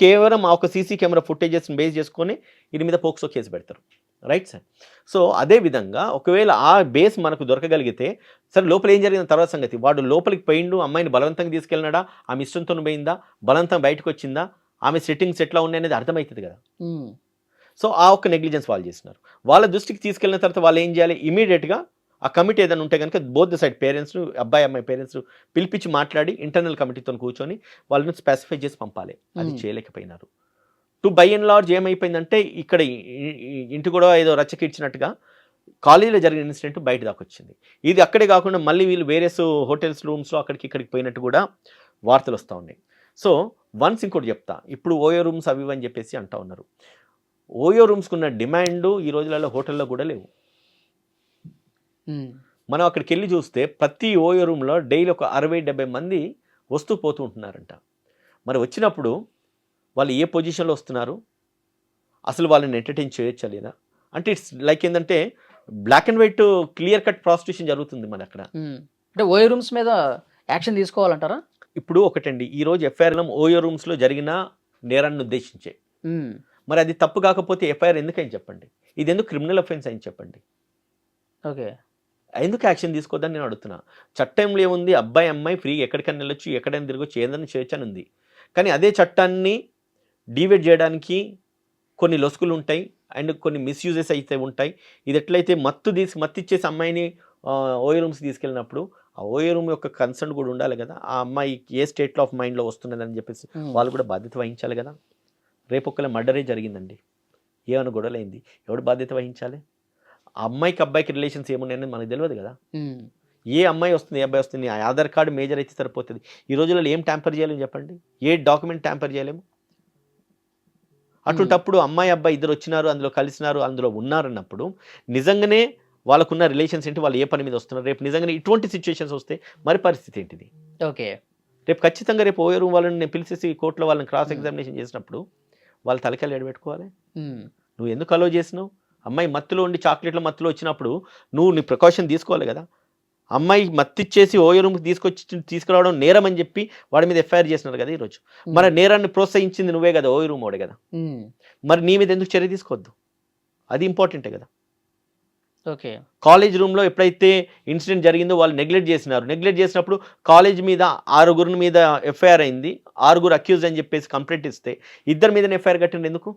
కేవలం ఆ ఒక్క సీసీ కెమెరా ఫుటేజెస్ని బేస్ చేసుకొని దీని మీద పోక్సో కేసు పెడతారు రైట్ సార్. సో అదేవిధంగా ఒకవేళ ఆ బేస్ మనకు దొరకగలిగితే సరే లోపల ఏం జరిగిన తర్వాత సంగతి, వాడు లోపలికి పోయిండు, అమ్మాయిని బలవంతంగా తీసుకెళ్ళినాడా, ఆమె ఇష్టంతో పోయిందా, బలవంతంగా బయటకు వచ్చిందా, ఆమె సెట్టింగ్స్ ఎట్లా ఉన్నాయి అనేది అర్థమవుతుంది కదా. సో ఆ ఒక్క నెగ్లిజెన్స్ వాళ్ళు చేస్తున్నారు. వాళ్ళ దృష్టికి తీసుకెళ్ళిన తర్వాత వాళ్ళు ఏం చేయాలి, ఇమీడియట్గా ఆ కమిటీ ఏదైనా ఉంటే కనుక బోత్ ద సైడ్ పేరెంట్స్, అబ్బాయి అమ్మాయి పేరెంట్స్ పిలిపించి మాట్లాడి ఇంటర్నల్ కమిటీతో కూర్చొని వాళ్ళని స్పెసిఫై చేసి పంపాలి. అది చేయలేకపోయినారు. టు బై అండ్ లార్జ్ ఏమైపోయిందంటే ఇక్కడ ఇంటి కూడా ఏదో రచ్చకిచ్చినట్టుగా కాలేజీలో జరిగిన ఇన్సిడెంట్ బయట దాకా వచ్చింది. ఇది అక్కడే కాకుండా మళ్ళీ వీళ్ళు వేరే హోటల్స్ రూమ్స్లో అక్కడికి ఇక్కడికి పోయినట్టు కూడా వార్తలు వస్తూ ఉన్నాయి. సో వన్స్ ఇంకోటి చెప్తా, ఇప్పుడు ఓయో రూమ్స్ అవి అని చెప్పేసి అంటూ ఉన్నారు. ఓయో రూమ్స్కి ఉన్న డిమాండ్ ఈ రోజులలో హోటల్లో కూడా లేవు. మనం అక్కడికి వెళ్ళి చూస్తే ప్రతి ఓయో రూమ్లో డైలీ ఒక 60-70 మంది వస్తూ పోతూ ఉంటున్నారంట. మరి వచ్చినప్పుడు వాళ్ళు ఏ పొజిషన్లో వస్తున్నారు, అసలు వాళ్ళని ఎంటర్టైన్ చేయొచ్చా లేదా అంటే ఇట్స్ లైక్ ఏంటంటే black and white clear cut prostitution జరుగుతుంది మన అక్కడ. అంటే ఓయో రూమ్స్ మీద యాక్షన్ తీసుకోవాలంటారా? ఇప్పుడు ఒకటండి, ఈరోజు ఎఫ్ఐఆర్ ఓయో రూమ్స్లో జరిగిన నేరాన్ని ఉద్దేశించే, మరి అది తప్పు కాకపోతే ఎఫ్ఐఆర్ ఎందుకని చెప్పండి, ఇది ఎందుకు క్రిమినల్ అఫెన్స్ అని చెప్పండి. ఓకే, ఎందుకు యాక్షన్ తీసుకోవద్దని నేను అడుగుతున్నా. చట్టంలో ఏముంది, అబ్బాయి అమ్మాయి ఫ్రీ ఎక్కడికైనా వెళ్ళొచ్చు, ఎక్కడైనా తిరగొచ్చు, ఏదైనా చేయొచ్చు అని ఉంది. కానీ అదే చట్టాన్ని డివేట్ చేయడానికి కొన్ని లొసుకులు ఉంటాయి అండ్ కొన్ని మిస్యూజెస్ అయితే ఉంటాయి. ఇది ఎట్లయితే మత్తు ఇచ్చేసి అమ్మాయిని ఓయో రూమ్స్ తీసుకెళ్ళినప్పుడు ఆ ఓయో రూమ్ యొక్క కన్సర్న్ కూడా ఉండాలి కదా, ఆ అమ్మాయి ఏ స్టేట్లో ఆఫ్ మైండ్లో వస్తున్నదని చెప్పేసి వాళ్ళు కూడా బాధ్యత వహించాలి కదా. రేపు ఒకవేళ మర్డరే జరిగిందండి, ఏమైనా గొడవలైంది, ఎవడు బాధ్యత వహించాలి? ఆ అమ్మాయికి అబ్బాయికి రిలేషన్స్ ఏమున్నాయని మనకు తెలియదు కదా. ఏ అమ్మాయి వస్తుంది ఏ అబ్బాయి వస్తుంది, ఆ ఆధార్ కార్డు మేజర్ అయితే సరిపోతుంది. ఈ రోజులలో ఏం ట్యాంపర్ చేయలేము చెప్పండి, ఏ డాక్యుమెంట్ ట్యాంపర్ చేయలేము. అటువంటప్పుడు అమ్మాయి అబ్బాయి ఇద్దరు వచ్చినారు, అందులో కలిసినారు, అందులో ఉన్నారన్నప్పుడు నిజంగానే వాళ్ళకున్న రిలేషన్స్ ఏంటి, వాళ్ళు ఏ పని మీద వస్తున్నారు, రేపు నిజంగానే ఇటువంటి సిచ్యువేషన్స్ వస్తే మరి పరిస్థితి ఏంటిది? ఓకే, రేపు ఖచ్చితంగా రేపు ఓయో రూమ్ వాళ్ళని నేను పిలిచేసి కోర్టులో వాళ్ళని క్రాస్ ఎగ్జామినేషన్ చేసినప్పుడు వాళ్ళ తలకాయలు ఎడబెట్టుకోవాలి. నువ్వు ఎందుకు అలో చేసినావు? అమ్మాయి మత్తులో ఉండి చాక్లెట్ల మత్తులో వచ్చినప్పుడు నువ్వు నీ ప్రికాషన్ తీసుకోవాలి కదా. అమ్మాయి మత్తిచ్చేసి ఓయో రూమ్కి తీసుకురావడం నేరం అని చెప్పి వాడి మీద ఎఫ్ఐఆర్ చేసినారు కదా ఈరోజు. మరి నేరాన్ని ప్రోత్సహించింది నువ్వే కదా, ఓయో రూమ్ వాడే కదా. మరి నీ మీద ఎందుకు చర్య తీసుకోవద్దు? అది ఇంపార్టెంటే కదా. ఓకే, కాలేజ్ రూమ్లో ఎప్పుడైతే ఇన్సిడెంట్ జరిగిందో వాళ్ళు నెగ్లెక్ట్ చేసినప్పుడు కాలేజ్ మీద 6 మీద ఎఫ్ఐఆర్ అయింది, 6 అక్యూజ్ అని చెప్పేసి కంప్లైంట్ ఇస్తే 2 మీద ఎఫ్ఐఆర్ కట్టింది ఎందుకు?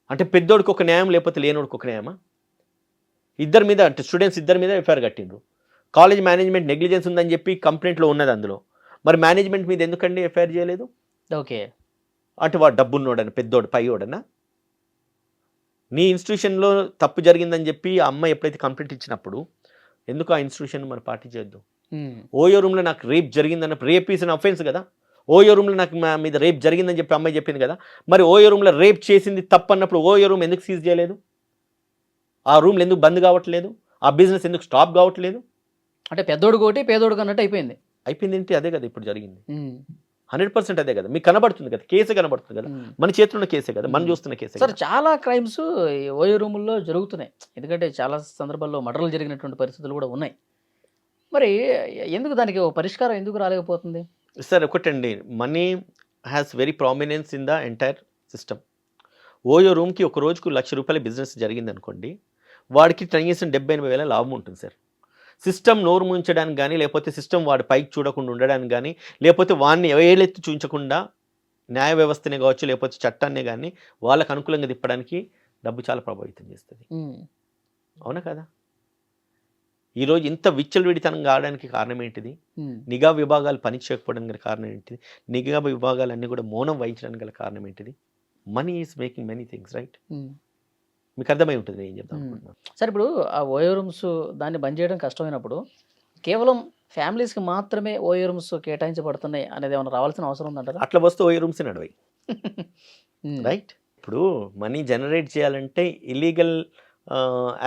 అంటే పెద్దోడికి ఒక న్యాయం లేకపోతే లేనోడికి ఒక న్యాయమా? 2 మీద అంటే స్టూడెంట్స్ 2 మీద ఎఫ్ఐఆర్ కట్టిండ్రు. కాలేజ్ మేనేజ్మెంట్ నెగ్లిజెన్స్ ఉందని చెప్పి కంప్లైంట్లో ఉన్నది అందులో. మరి మేనేజ్మెంట్ మీద ఎందుకండి ఎఫ్ఐఆర్ చేయలేదు? ఓకే, అంటే వాడు డబ్బున్నోడని పెద్దోడు పైయోడనా? నీ ఇన్స్టిట్యూషన్లో తప్పు జరిగిందని చెప్పి ఆ అమ్మాయి ఎప్పుడైతే కంప్లైంట్ ఇచ్చినప్పుడు ఎందుకు ఆ ఇన్స్టిట్యూషన్ మరి పార్టీ చేయొద్దు? ఓయో రూమ్లో నాకు రేప్ జరిగిందన్నప్పుడు, రేప్ ఈస్ అన్ అఫెన్స్ కదా. ఓయో రూమ్లో నాకు మా మీద రేప్ జరిగిందని చెప్పి అమ్మాయి చెప్పింది కదా. మరి ఓయో రూమ్లో రేప్ చేసింది తప్పు అన్నప్పుడు ఓయో రూమ్ ఎందుకు సీజ్ చేయలేదు? ఆ రూమ్లు ఎందుకు బంద్ కావట్లేదు? ఆ బిజినెస్ ఎందుకు స్టాప్ కావట్లేదు? అంటే పెద్దోడు కోటి పేదోడు అన్నట్టు అయిపోయింది. అయిపోయింది ఏంటి? అదే కదా ఇప్పుడు జరిగింది. 100% అదే కదా. మీకు కనబడుతుంది కదా, కేసే కనబడుతుంది కదా, మన చేతిలో ఉన్న కేసే కదా, మనం చూస్తున్న కేసే. సార్ చాలా క్రైమ్స్ ఓయో రూముల్లో జరుగుతున్నాయి. ఎందుకంటే చాలా సందర్భాల్లో మర్డర్లు జరిగినటువంటి పరిస్థితులు కూడా ఉన్నాయి. మరి ఎందుకు దానికి ఓ పరిష్కారం ఎందుకు రాలేకపోతుంది? సార్ ఒకటండి, money has very prominence in the entire system. OYO రూమ్కి ఒక రోజుకు ₹1,00,000 బిజినెస్ జరిగింది అనుకోండి, వాడికి కనీసం 70,000-80,000 లాభం ఉంటుంది సార్. సిస్టమ్ నోరు ముంచడానికి కానీ, లేకపోతే సిస్టమ్ వాడి పైకి చూడకుండా ఉండడానికి కానీ, లేకపోతే వాడిని ఏలెత్తి చూపించకుండా న్యాయ వ్యవస్థనే కావచ్చు, లేకపోతే చట్టాన్నే కానీ వాళ్ళకు అనుకూలంగా తిప్పడానికి డబ్బు చాలా ప్రభావితం చేస్తుంది. అవునా కదా? ఈరోజు ఇంత విచ్చలవిడితనంగా ఆడడానికి కారణం ఏంటిది? నిఘా విభాగాలు పని చేయకపోవడానికి గల కారణం ఏంటిది? నిఘా విభాగాలన్నీ కూడా మౌనం వహించడానికి గల కారణం ఏంటిది? Money is making many things, right? మీకు అర్థమై ఉంటుంది ఏం చెప్తాం అనుకుంటున్నాను. సార్ ఇప్పుడు ఆ ఓయో రూమ్స్ దాన్ని బంద్ చేయడం కష్టమైనప్పుడు కేవలం ఫ్యామిలీస్కి మాత్రమే ఓయో రూమ్స్ కేటాయించబడుతున్నాయి అనేది ఏమైనా రావాల్సిన అవసరం ఉందంటారా? అట్లా వస్తే ఓయో రూమ్స్ నడవాయి, రైట్? ఇప్పుడు మనీ జనరేట్ చేయాలంటే ఇల్లీగల్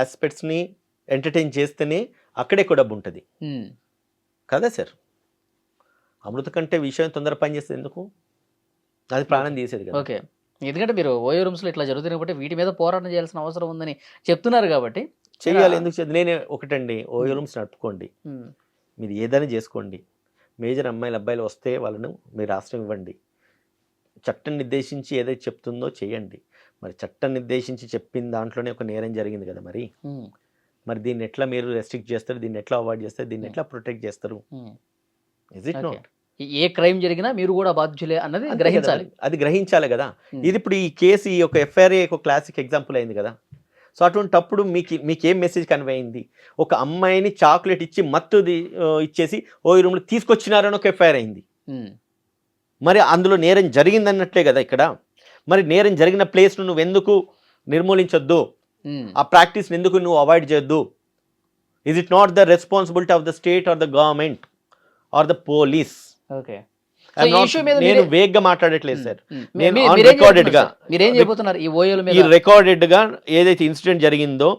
ఆస్పెక్ట్స్ని ఎంటర్టైన్ చేస్తేనే అక్కడే ఎక్కువ డబ్బు ఉంటుంది కదా సార్. అమృత కంటే విషయం తొందర పని చేస్తే ఎందుకు? అది ప్రాణం తీసేది కదా. ఓకే, ఎందుకంటే మీరు ఓయో రూమ్స్లో ఇట్లా జరుగుతున్నాయి కాబట్టి వీటి మీద పోరాటం చేయాల్సిన అవసరం ఉందని చెప్తున్నారు కాబట్టి చేయాలి. ఎందుకు నేనే ఒకటండి, ఓయో రూమ్స్ నడుపుకోండి, మీరు ఏదైనా చేసుకోండి. మేజర్ అమ్మాయిలు అబ్బాయిలు వస్తే వాళ్ళను మీరు ఆశ్రయం ఇవ్వండి. చట్టం నిర్దేశించి ఏదైతే చెప్తుందో చేయండి. మరి చట్టం నిర్దేశించి చెప్పిన దాంట్లోనే ఒక నేరం జరిగింది కదా. మరి దీన్ని ఎట్లా మీరు రెస్ట్రిక్ట్ చేస్తారు? దీన్ని ఎట్లా అవాయిడ్ చేస్తారు? దీన్ని ఎట్లా ప్రొటెక్ట్ చేస్తారు? Is it not? A crime జరిగినా మీరు కూడా బాధ్యులే అన్నది గ్రహించాలి. అది గ్రహించాలి కదా. ఇది ఇప్పుడు ఈ కేసు ఈ యొక్క ఎఫ్ఐఆర్ఏ ఒక క్లాసిక్ ఎగ్జాంపుల్ అయింది కదా. సో అటువంటిప్పుడు మీకేం మెసేజ్ కన్వే అయింది? ఒక అమ్మాయిని చాక్లెట్ ఇచ్చి మత్తుది ఇచ్చేసి ఓ రూమ్లో తీసుకొచ్చినారని ఒక ఎఫ్ఐఆర్ అయింది. మరి అందులో నేరం జరిగింది అన్నట్లే కదా ఇక్కడ. మరి నేరం జరిగిన ప్లేస్ను నువ్వు ఎందుకు నిర్మూలించొద్దు? ఆ ప్రాక్టీస్ని ఎందుకు నువ్వు అవాయిడ్ చేయొద్దు? Is it not the responsibility of the state or the government are the police? నేను వేగ్గా మాట్లాడట్లేదు సార్. నేను రికార్డెడ్ గా ఈ రికార్డెడ్ గా ఏదైతే ఇన్సిడెంట్ జరిగిందో,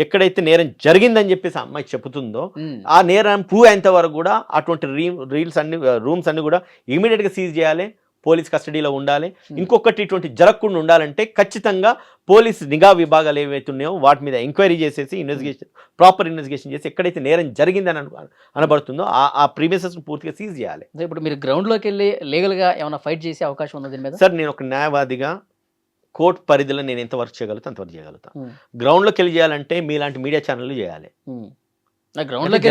ఎక్కడైతే నేరం జరిగిందని చెప్పేసి అమ్మాయి చెబుతుందో, ఆ నేరం ప్రూవ్ అయ్యేంత వరకు కూడా అటువంటి రూమ్స్ అన్ని కూడా ఇమీడియట్ గా సీజ్ చేయాలి, పోలీస్ కస్టడీలో ఉండాలి. ఇంకొకటి ఇటువంటి జరగకుండా ఉండాలంటే ఖచ్చితంగా పోలీస్ నిఘా విభాగాలు ఏవైతే ఉన్నాయో వాటి మీద ఎంక్వైరీ చేసేసి ప్రాపర్ ఇన్వెస్టిగేషన్ చేసి ఎక్కడైతే నేరం జరిగిందని అనబడుతుందో ఆ ప్రీమిసెస్ పూర్తిగా సీజ్ చేయాలి. ఇప్పుడు మీరు గ్రౌండ్లోకి వెళ్ళి లీగల్గా ఏమైనా ఫైట్ చేసే అవకాశం ఉంది దీని మీద? సార్ నేను ఒక న్యాయవాదిగా కోర్టు పరిధిలో నేను ఎంత వర్క్ చేయగలుగుతా అంతవరకు చేయగలుగుతాను. గ్రౌండ్లోకి వెళ్ళి చేయాలంటే మీలాంటి మీడియా ఛానళ్ళు చేయాలి. గ్రౌండ్లోకి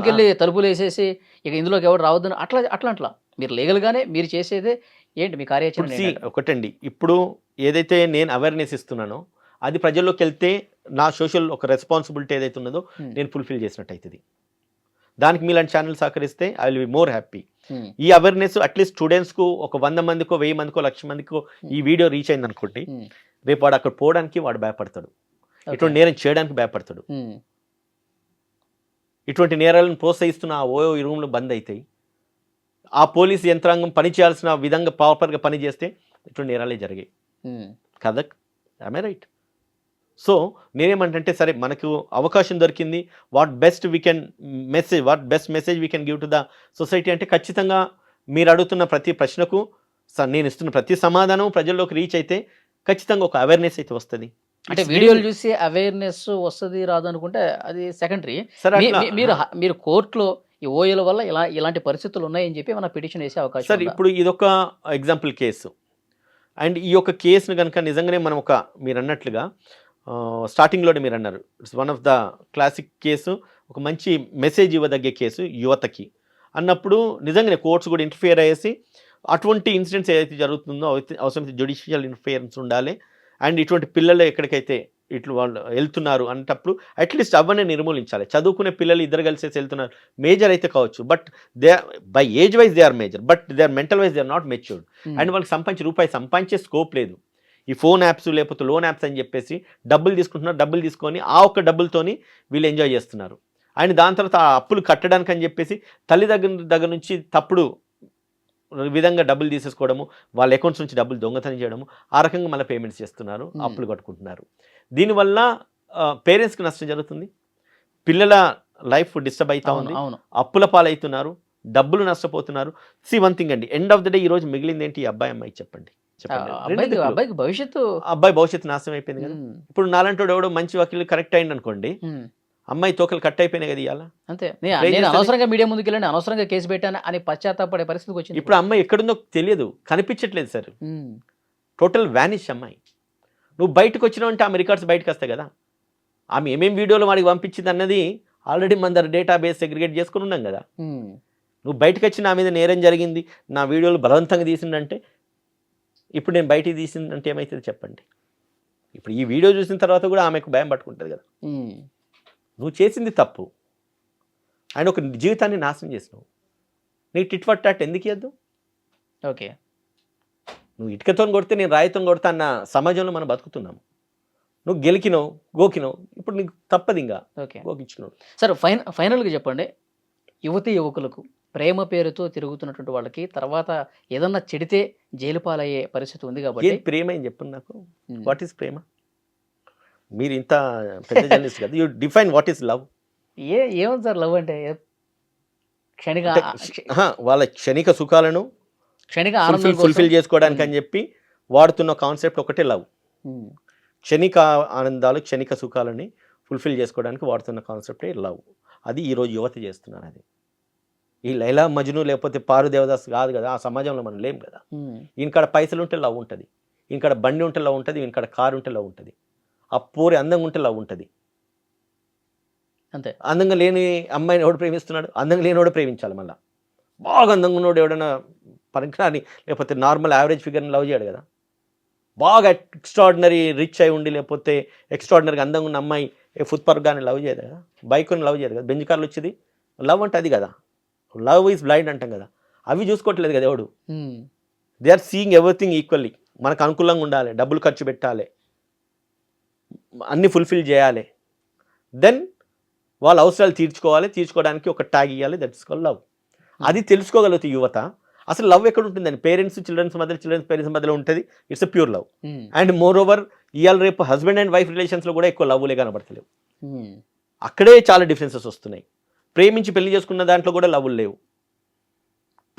వెళ్ళి తలుపులు వేసేసి ఇక ఇందులోకి ఎవరు రావద్దని అట్లా మీరు లీగల్గానే మీరు చేసేదే ఏంటి మీ కార్యాచరణ? ఒకటండి, ఇప్పుడు ఏదైతే నేను అవేర్నెస్ ఇస్తున్నానో అది ప్రజల్లోకి వెళ్తే నా సోషల్ ఒక రెస్పాన్సిబిలిటీ ఏదైతే ఉన్నదో నేను ఫుల్ఫిల్ చేసినట్టు అవుతుంది. దానికి మీలాంటి ఛానల్ సహకరిస్తే I will be more happy. ఈ అవేర్నెస్ అట్లీస్ట్ స్టూడెంట్స్కు ఒక 100 మందికో 1000 మందికో 1,00,000 మందికో ఈ వీడియో రీచ్ అయింది అనుకోండి, రేపు వాడు అక్కడ పోవడానికి వాడు భయపడతాడు, ఇటువంటి నేరం చేయడానికి భయపడతాడు. ఇటువంటి నేరాలను ప్రోత్సహిస్తున్న ఆ ఓయో రూమ్లు బంద్ అవుతాయి. ఆ పోలీస్ యంత్రాంగం పని చేయాల్సిన విధంగా ప్రాపర్గా పని చేస్తే ఇటువంటి నేరాలే జరిగాయి కదా. I right? సో నేనేమంటే సరే మనకు అవకాశం దొరికింది, what best message we can give to the society అంటే ఖచ్చితంగా మీరు అడుగుతున్న ప్రతి ప్రశ్నకు నేను ఇస్తున్న ప్రతి సమాధానం ప్రజల్లోకి రీచ్ అయితే ఖచ్చితంగా ఒక అవేర్నెస్ అయితే వస్తుంది. అంటే వీడియోలు చూసి అవేర్నెస్ వస్తుంది రాదు అనుకుంటే అది సెకండరీ. మీరు కోర్టులో ఈ ఓయోల వల్ల ఇలాంటి పరిస్థితులు ఉన్నాయని చెప్పి మన పిటిషన్ వేసే అవకాశం సార్. ఇప్పుడు ఇదొక ఎగ్జాంపుల్ కేసు, అండ్ ఈ యొక్క కేసును కనుక నిజంగానే మనం మీరు అన్నట్లుగా స్టార్టింగ్లోనే మీరు అన్నారు, it's one of the classic case, ఒక మంచి మెసేజ్ ఇవ్వదగ్గ కేసు యువతకి అన్నప్పుడు నిజంగానే కోర్ట్స్ కూడా ఇంటర్ఫియర్ అయ్యేసి అటువంటి ఇన్సిడెంట్స్ ఏదైతే జరుగుతుందో అవసరమైతే జ్యుడిషియల్ ఇంటర్ఫియరెన్స్ ఉండాలి. అండ్ ఇటువంటి పిల్లలు ఎక్కడికైతే ఇట్లు వాళ్ళు వెళ్తున్నారు అంటప్పుడు అట్లీస్ట్ అవన్నీ నిర్మూలించాలి. చదువుకునే పిల్లలు ఇద్దరు కలిసేసి వెళ్తున్నారు, మేజర్ అయితే కావచ్చు, but by age wise they are major, but they are mental wise they are not matured. And వాళ్ళకి రూపాయి సంపాదించే స్కోప్ లేదు. ఈ ఫోన్ యాప్స్ లేకపోతే లోన్ యాప్స్ అని చెప్పేసి డబ్బులు తీసుకుంటున్నారు, డబ్బులు తీసుకొని ఆ ఒక్క డబ్బులతోని వీళ్ళు ఎంజాయ్ చేస్తున్నారు. ఆయన దాని తర్వాత ఆ అప్పులు కట్టడానికి అని చెప్పేసి తల్లి దగ్గర నుంచి తప్పుడు విధంగా డబ్బులు తీసేసుకోవడము, వాళ్ళ అకౌంట్స్ నుంచి డబ్బులు దొంగతనం చేయడము, ఆ రకంగా మళ్ళీ పేమెంట్స్ చేస్తున్నారు, అప్పులు కట్టుకుంటున్నారు. దీనివల్ల పేరెంట్స్కి నష్టం జరుగుతుంది, పిల్లల లైఫ్ డిస్టర్బ్ అవుతా ఉంది, అప్పుల పాలవుతున్నారు, డబ్బులు నష్టపోతున్నారు. వన్ థింగ్ అండి, ఎండ్ ఆఫ్ ద డే ఈ రోజు మిగిలింది ఏంటి? అబ్బాయి అమ్మాయి చెప్పండి. అబ్బాయి భవిష్యత్తు నాశనం అయిపోయింది కదా. ఇప్పుడు నాలంటోడు ఎవడో మంచి వకీలు కరెక్ట్ అయింది అనుకోండి, అమ్మాయి తోకలు కట్ అయిపోయినాయి కదా ఇవాళ. అంతే, నేను అనవసరంగా మీడియా ముందుకు వెళ్ళండి, అనవసరంగా కేసు పెట్టాను అని పశ్చాత్తాపడే పరిస్థితికి వచ్చింది. ఇప్పుడు అమ్మాయి ఎక్కడుందో తెలియదు, కనిపించట్లేదు సార్, టోటల్ వ్యానిష్ అమ్మాయి. నువ్వు బయటకు వచ్చినావు అంటే ఆమె రికార్డ్స్ బయటకు వస్తాయి కదా, ఆమె ఏమేమి వీడియోలు వాడికి పంపించింది అన్నది ఆల్రెడీ మన దగ్గర డేటాబేస్ సెగ్రిగేట్ చేసుకుని ఉన్నాం కదా. నువ్వు బయటకు వచ్చి నా మీద నేరం జరిగింది, నా వీడియోలు బలవంతంగా తీసిందంటే, ఇప్పుడు నేను బయటికి తీసిందంటే ఏమవుతుంది చెప్పండి? ఇప్పుడు ఈ వీడియో చూసిన తర్వాత కూడా ఆమెకు భయం పట్టుకుంటుంది కదా. నువ్వు చేసింది తప్పు, ఆయన ఒక జీవితాన్ని నాశనం చేసినావు, నీకు టిట్ ఫర్ టాట్ ఎందుకు ఇవ్వద్దు? ఓకే, నువ్వు ఇటుకతో కొడితే నేను రాయితో కొడతా అన్న సమాజంలో మనం బతుకుతున్నాము. నువ్వు గెలికినావు, గోకినావు, ఇప్పుడు నీకు తప్పదు ఇంకా గోకించుకున్నావు. సరే, ఫైనల్గా చెప్పండి, యువకులకు ప్రేమ పేరుతో తిరుగుతున్నటువంటి వాళ్ళకి తర్వాత ఏదన్నా చెడితే జైలు పాలయ్యే పరిస్థితి ఉంది కాబట్టి ప్రేమ ఏం చెప్పండి నాకు. వాట్ ఈస్ ప్రేమ? మీరు ఇంత పెద్ద జర్నలిస్ట్ కదా, you define what is love. ఏముంది సార్ లవ్ అంటే? క్షణిక వాళ్ళ క్షణిక సుఖాలను ఫుల్ఫిల్ చేసుకోవడానికి అని చెప్పి వాడుతున్న కాన్సెప్ట్ ఒకటే లవ్. క్షణిక ఆనందాలు, క్షణిక సుఖాలని ఫుల్ఫిల్ చేసుకోవడానికి వాడుతున్న కాన్సెప్టే లవ్. అది ఈరోజు యువత చేస్తున్నారు. అది ఈ లైలా మజ్ను లేకపోతే పారు దేవదాస్ కాదు కదా, ఆ సమాజంలో మనం లేం కదా. ఈయనకాడ పైసలు ఉంటే లవ్ ఉంటుంది, ఈయనకాడ బండి ఉంటే లవ్ ఉంటుంది, ఈయనకాడ కారు ఉంటే లవ్ ఉంటుంది, ఆ పూరి అందంగా ఉంటే లవ్ ఉంటుంది. అంతే, అందంగా లేని అమ్మాయిని ఎవడు ప్రేమిస్తున్నాడు? అందంగా లేనివాడు ప్రేమించాలి. మళ్ళీ బాగా అందంగా ఉన్నవాడు ఎవడైనా పనికిరాని లేకపోతే నార్మల్ యావరేజ్ ఫిగర్ని లవ్ చేయడు కదా. బాగా ఎక్స్ట్రాడినరీ రిచ్ అయి ఉండి లేకపోతే ఎక్స్ట్రాడినరీగా అందంగా ఉన్న అమ్మాయి ఫుట్పాత్ కానీ లవ్ చేయదు కదా, బైక్ని లవ్ చేయదు కదా, బెంజ్ కార్లు వచ్చేది లవ్ అంటే అది కదా. లవ్ ఈజ్ బ్లైండ్ అంటాం కదా, అవి చూసుకోవట్లేదు కదా ఎవడు. They are seeing everything equally. మనకు అనుకూలంగా ఉండాలి, డబ్బులు ఖర్చు పెట్టాలి, అన్ని ఫుల్ఫిల్ చేయాలి, దెన్ వాళ్ళ అవసరాలు తీర్చుకోవడానికి ఒక ట్యాగ్ ఇవ్వాలి, దట్స్ కాల్డ్ లవ్. అది తెలుసుకోగలుగుతుంది యువత. అసలు లవ్ ఎక్కడ ఉంటుందని పేరెంట్స్ చిల్డ్రన్స్ మధ్యలో, చిల్డ్రన్స్ పేరెంట్స్ మధ్యలో ఉంటుంది. It's a pure love. And more over ఇవాళ రేపు హస్బెండ్ అండ్ వైఫ్ రిలేషన్స్లో కూడా ఎక్కువ లవ్లే కనబడతలేవు. అక్కడే చాలా డిఫరెన్సెస్ వస్తున్నాయి. ప్రేమించి పెళ్లి చేసుకున్న దాంట్లో కూడా లవ్లు లేవు.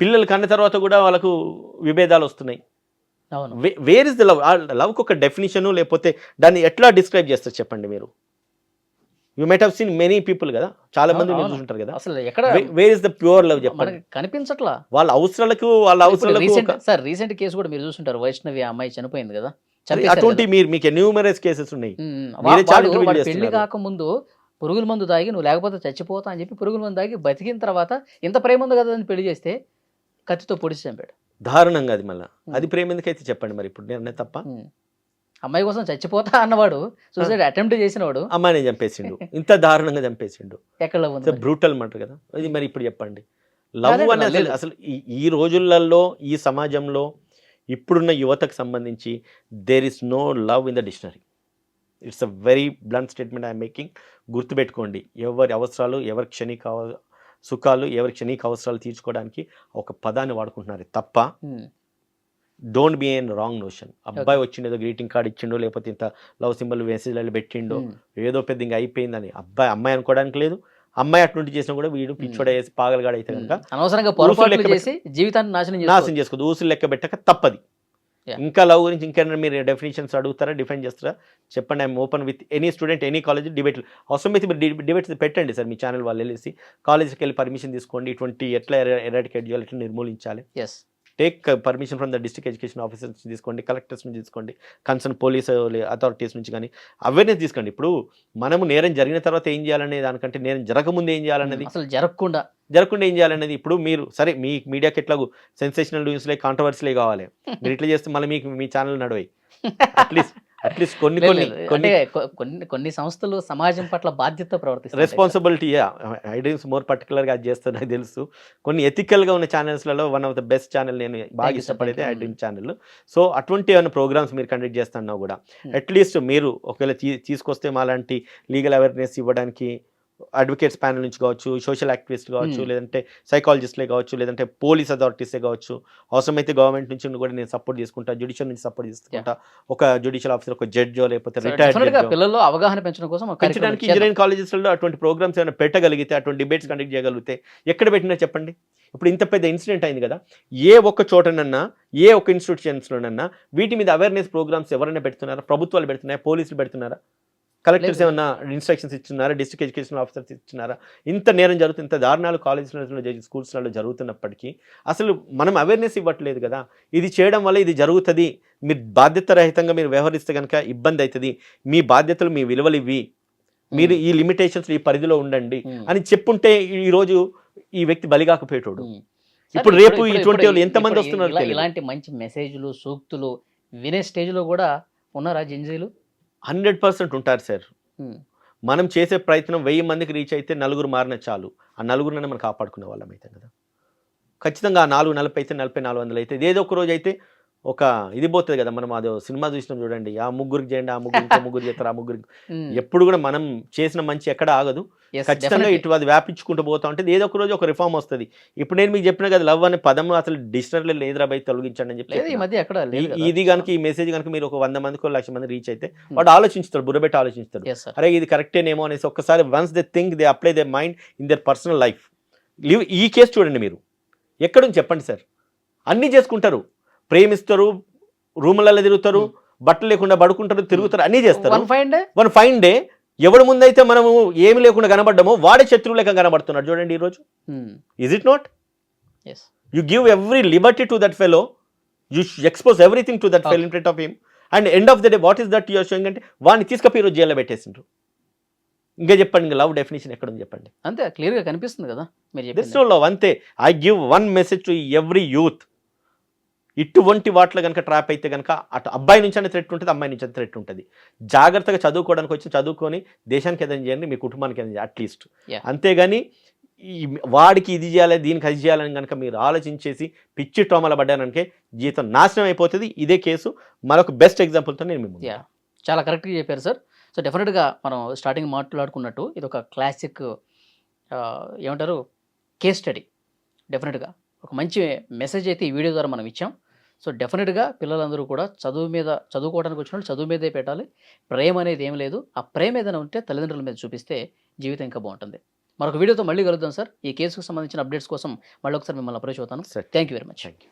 పిల్లలు కన్న తర్వాత కూడా వాళ్ళకు విభేదాలు వస్తున్నాయి. Where is the love? లవ్కి ఒక డెఫినేషను లేకపోతే దాన్ని ఎట్లా డిస్క్రైబ్ చేస్తారు చెప్పండి మీరు? You might have seen many people కదా, చాలా మంది చూస్తుంటారు కదా. అసలు ఎక్కడ wear is the pure love చెప్పండి? కనిపించట్లా. వాళ్ళ అవసరాలకు సార్ రీసెంట్ కేసు కూడా మీరు చూస్తుంటారు, వైష్ణవి అమ్మాయి చనిపోయింది కదా. అటువంటి మీకు న్యూమరస్ కేసెస్ ఉన్నాయి. పెళ్లి కాకముందు పురుగుల మందు తాగి నువ్వు లేకపోతే చచ్చిపోతా అని చెప్పి పురుగుల మందు తాగి బతికిన తర్వాత ఇంత ప్రేమ ఉంది కదా అని పెళ్లి చేస్తే కత్తితో పొడిచి చంపాడు. దారుణంగా. అది మళ్ళీ అది ప్రేమ ఎందుకైతే చెప్పండి మరి? ఇప్పుడు నేను తప్ప? అమ్మాయి కోసం చచ్చిపోతా అన్నవాడు సూసైడ్ అటెంప్ట్ చేసినవాడు అమ్మాయిని చంపేసిండు, ఇంత దారుణంగా చంపేసిండు. ఎక్కడ బ్రూటల్ అంటారు కదా అది. మరి ఇప్పుడు చెప్పండి, లవ్ అనేది అసలు ఈ రోజులలో ఈ సమాజంలో ఇప్పుడున్న యువతకు సంబంధించి there is no love in the dictionary. It's a very blunt statement I'm making. గుర్తుపెట్టుకోండి, ఎవరి అవసరాలు, ఎవరి క్షణిక సుఖాలు, ఎవరి క్షణిక అవసరాలు తీర్చుకోవడానికి ఒక పదాన్ని వాడుకుంటున్నారు తప్ప don't be an wrong notion. అబ్బాయి వచ్చిండు ఏదో గ్రీటింగ్ కార్డ్ ఇచ్చిండో లేకపోతే ఇంత లవ్ సింబల్ మెసేజ్లలో పెట్టిండో ఏదో పెద్ద ఇంకా అయిపోయిందని అమ్మాయి అనుకోవడానికి లేదు. అమ్మాయి అటువంటి చేసినా కూడా వీడు పిచ్చోడ వేసి పాగలగాడు అయితే కనుక అనవసరంగా పొరపాట్లు చేసి జీవితాన్ని నాశనం చేసుకోదు. ఊసులు లెక్క పెట్టక తప్పది. ఇంకా లవ్ గురించి ఇంకేమైనా మీరు డెఫినేషన్స్ అడుగుతారా, డిఫైన్ చేస్తారా చెప్పండి? I'm open with any student, any college. డిబేట్లు అవసరమైతే మీరు డిబేట్స్ పెట్టండి సార్. మీ ఛానల్ వాళ్ళు వెళ్ళేసి కాలేజ్కి వెళ్ళి పర్మిషన్ తీసుకోండి, ఇటువంటి ఎట్లా ఎరాడికేట్ చేయాలి, ఎట్లా నిర్మూలించాలి. Take permission from the district education officers నుంచి తీసుకోండి, కలెక్టర్స్ నుంచి తీసుకోండి, కన్సర్న్ పోలీస్ అథారిటీస్ నుంచి కానీ అవేర్నెస్ తీసుకోండి. ఇప్పుడు మనము నేరం జరిగిన తర్వాత ఏం చేయాలనే దానికంటే నేరం జరగకముందు ఏం చేయాలనేది, అసలు జరగకుండా ఏం చేయాలనేది. ఇప్పుడు మీరు సరే మీ మీడియాకి ఎట్లాగూ సెన్సేషనల్ న్యూస్లే, కాంట్రవర్సీలే కావాలి, మీరు ఇట్లా చేస్తే మళ్ళీ మీకు మీ ఛానల్ నడవాయి. అట్లీస్ట్ కొన్ని లేదు, కొన్ని లేదు. కొన్ని అంటే కొన్ని సంస్థలు సమాజం పట్ల బాధ్యత ప్రవర్తిస్తాయి. రెస్పాన్సిబిలిటీ ఐ డ్రీమ్స్ మోర్ పర్టికులర్గా అది చేస్తే నాకు తెలుసు. కొన్ని ఎథికల్గా ఉన్న ఛానల్స్లలో one of the best channel నేను బాగా you, sir. ఇష్టపడేది Thank I you. Dream channel. So అటువంటి ఏమైనా ప్రోగ్రామ్స్ మీరు కండక్ట్ చేస్తున్నా కూడా అట్లీస్ట్ మీరు ఒకవేళ తీసుకొస్తే మాలాంటి లీగల్ అవేర్నెస్ ఇవ్వడానికి అడ్వకేట్స్ ప్యానల్ నుంచి కావచ్చు, సోషల్ యాక్టివిస్ట్ కావచ్చు, లేదంటే సైకాలజిస్ట్లే కావచ్చు, లేదంటే పోలీస్ అథారిటీసే కావచ్చు, అవసరమైతే గవర్నమెంట్ నుంచి కూడా నేను సపోర్ట్ చేసుకుంటా, జ్యుడిషియల్ నుంచి సపోర్ట్ చేసుకుంటా, ఒక జ్యుడిషియల్ ఆఫీసర్, ఒక జడ్జో లేకపోతే రిటైర్డ్ పిల్లల్లో అవగాహన పెంచడం కోసం ఒక కార్యక్రమం పెంచడానికి ఇంజనీరింగ్ కాలేజెస్లో అటువంటి ప్రోగ్రామ్స్ ఏమైనా పెట్టగలిగితే, అటువంటి డిబేట్స్ కండక్ట్ చేయగలిగితే ఎక్కడ పెట్టినా చెప్పండి. ఇప్పుడు ఇంత పెద్ద ఇన్సిడెంట్ అయింది కదా, ఏ ఒక్క చోటనన్నా, ఏ ఒక్క ఇన్స్టిట్యూషన్స్లోనన్నా వీటి మీద అవేర్నెస్ ప్రోగ్రామ్స్ ఎవరైనా పెడుతున్నారా? ప్రభుత్వాలు పెడుతున్నారా? పోలీసులు పెడుతున్నారా? కలెక్టర్స్ ఏమన్నా ఇన్స్ట్రక్షన్స్ ఇస్తున్నారా? డిస్ట్రిక్ట్ ఎడ్యుకేషన్ ఆఫీసర్స్ ఇస్తున్నారా? ఇంత నేరం జరుగుతుంది, ఇంత దారుణాలు కాలేజెస్లలో స్కూల్స్లలో జరుగుతున్నప్పటికీ అసలు మనం అవేర్నెస్ ఇవ్వట్లేదు కదా. ఇది చేయడం వల్ల ఇది జరుగుతుంది, మీరు బాధ్యత రహితంగా మీరు వ్యవహరిస్తే కనుక ఇబ్బంది అవుతుంది, మీ బాధ్యతలు మీ విలువలు ఇవి, మీరు ఈ లిమిటేషన్స్ ఈ పరిధిలో ఉండండి అని చెప్పుంటే ఈరోజు ఈ వ్యక్తి బలిగాకపోయేటోడు. ఇప్పుడు రేపు ఇటువంటి వాళ్ళు ఎంతమంది వస్తున్నారు? ఇలాంటి మంచి మెసేజ్లు, సూక్తులు వినే స్టేజ్లో కూడా ఉన్నారా జెన్జీలు? 100% ఉంటారు సార్. మనం చేసే ప్రయత్నం 1000 మందికి రీచ్ అయితే 4 మారిన చాలు. ఆ 4 మనం కాపాడుకునే వాళ్ళం అయితే కదా. ఖచ్చితంగా ఆ 440 అయితే 40, 400 అయితే ఏదో ఒక రోజు అయితే ఒక ఇది పోతుంది కదా. మనం అదో సినిమా చూసినాం చూడండి, ఆ ముగ్గురికి చేయండి, ఆ ముగ్గురు ఇంకో ముగ్గురు చేస్తారు, ఆ ముగ్గురికి. ఎప్పుడు కూడా మనం చేసిన మంచి ఎక్కడ ఆగదు, ఖచ్చితంగా ఇటు అది వ్యాపించుకుంటూ పోతా ఉంటుంది. ఏదో ఒక రోజు ఒక రిఫార్మ్ వస్తుంది. ఇప్పుడు నేను మీకు చెప్పిన కదా, లవ్ అనే పదం అసలు డిక్షనరీలో లేదురా బై, తొలగించండి అని చెప్పి. ఈ మధ్య ఎక్కడ ఇది కనుక ఈ మెసేజ్ కనుక మీరు ఒక 100 మందికి 1,00,000 మంది రీచ్ అయితే వాడు ఆలోచించుతాడు, బుర్రబెట్టి ఆలోచిస్తాడు, అరే ఇది కరెక్టేనేమో అనేసి. ఒక్కసారి once they think, they apply they mind in their personal life. ఈ కేసు చూడండి, మీరు ఎక్కడుంది చెప్పండి సార్. అన్నీ చేసుకుంటారు, ప్రేమిస్తారు, రూములలో తిరుగుతారు, బట్టలు లేకుండా పడుకుంటారు, తిరుగుతారు, అన్నీ చేస్తారు. వన్ ఫైన్ డే ఎవరి ముందైతే మనము ఏమి లేకుండా కనబడ్డామో వాడే శత్రువు లేక కనబడుతున్నాడు చూడండి ఈరోజు. Is it not? You give every liberty to that fellow, you expose everything to that fellow in front of him, and end of the day what is that you're showing అంటే వాడిని తీసుకపోయి ఈరోజు జైల్లో పెట్టేసిండ్రు. ఇంకా చెప్పండి, ఇంకా లవ్ డెఫినేషన్ ఎక్కడ ఉంది చెప్పండి. అంతే క్లియర్గా కనిపిస్తుంది కదా మీరు దిస్ నో లవ్. అంతే. I give one message to every youth, ఇటువంటి వాటిలో కనుక ట్రాప్ అయితే కనుక అటు అబ్బాయి నుంచి అనే థ్రెట్ ఉంటుంది, అమ్మాయి నుంచి అనే థ్రెట్ ఉంటుంది. జాగ్రత్తగా చదువుకోవడానికి వచ్చి చదువుకొని దేశానికి ఏదైనా చేయండి, మీ కుటుంబానికి ఏదైనా అట్లీస్ట్. అంతేగాని వాడికి ఇది చేయాలి, దీనికి అది చేయాలని కనుక మీరు ఆలోచించేసి పిచ్చి టోమల పడ్డానంటే జీవితం నాశనం అయిపోతుంది. ఇదే కేసు మరొక బెస్ట్ ఎగ్జాంపుల్తో నేను మేము. చాలా కరెక్ట్గా చెప్పారు సార్. సో డెఫినెట్గా మనం స్టార్టింగ్ మాట్లాడుకున్నట్టు ఇది ఒక క్లాసిక్ ఏమంటారు కేస్ స్టడీ. డెఫినెట్గా ఒక మంచి మెసేజ్ అయితే ఈ వీడియో ద్వారా మనం ఇచ్చాం. సో డెఫినెట్గా పిల్లలందరూ కూడా చదువుకోవడానికి వచ్చిన వాళ్ళు చదువు మీదే పెట్టాలి. ప్రేమ అనేది ఏం లేదు. ఆ ప్రేమ ఏదైనా ఉంటే తల్లిదండ్రుల మీద చూపిస్తే జీవితం ఇంకా బాగుంటుంది. మరొక వీడియోతో మళ్ళీ కలుద్దాం సార్. ఈ కేసుకు సంబంధించిన అప్డేట్స్ కోసం మళ్ళీ ఒకసారి మిమ్మల్ని అప్రోచ్ అవుతాను. Thank you very much. Thank you.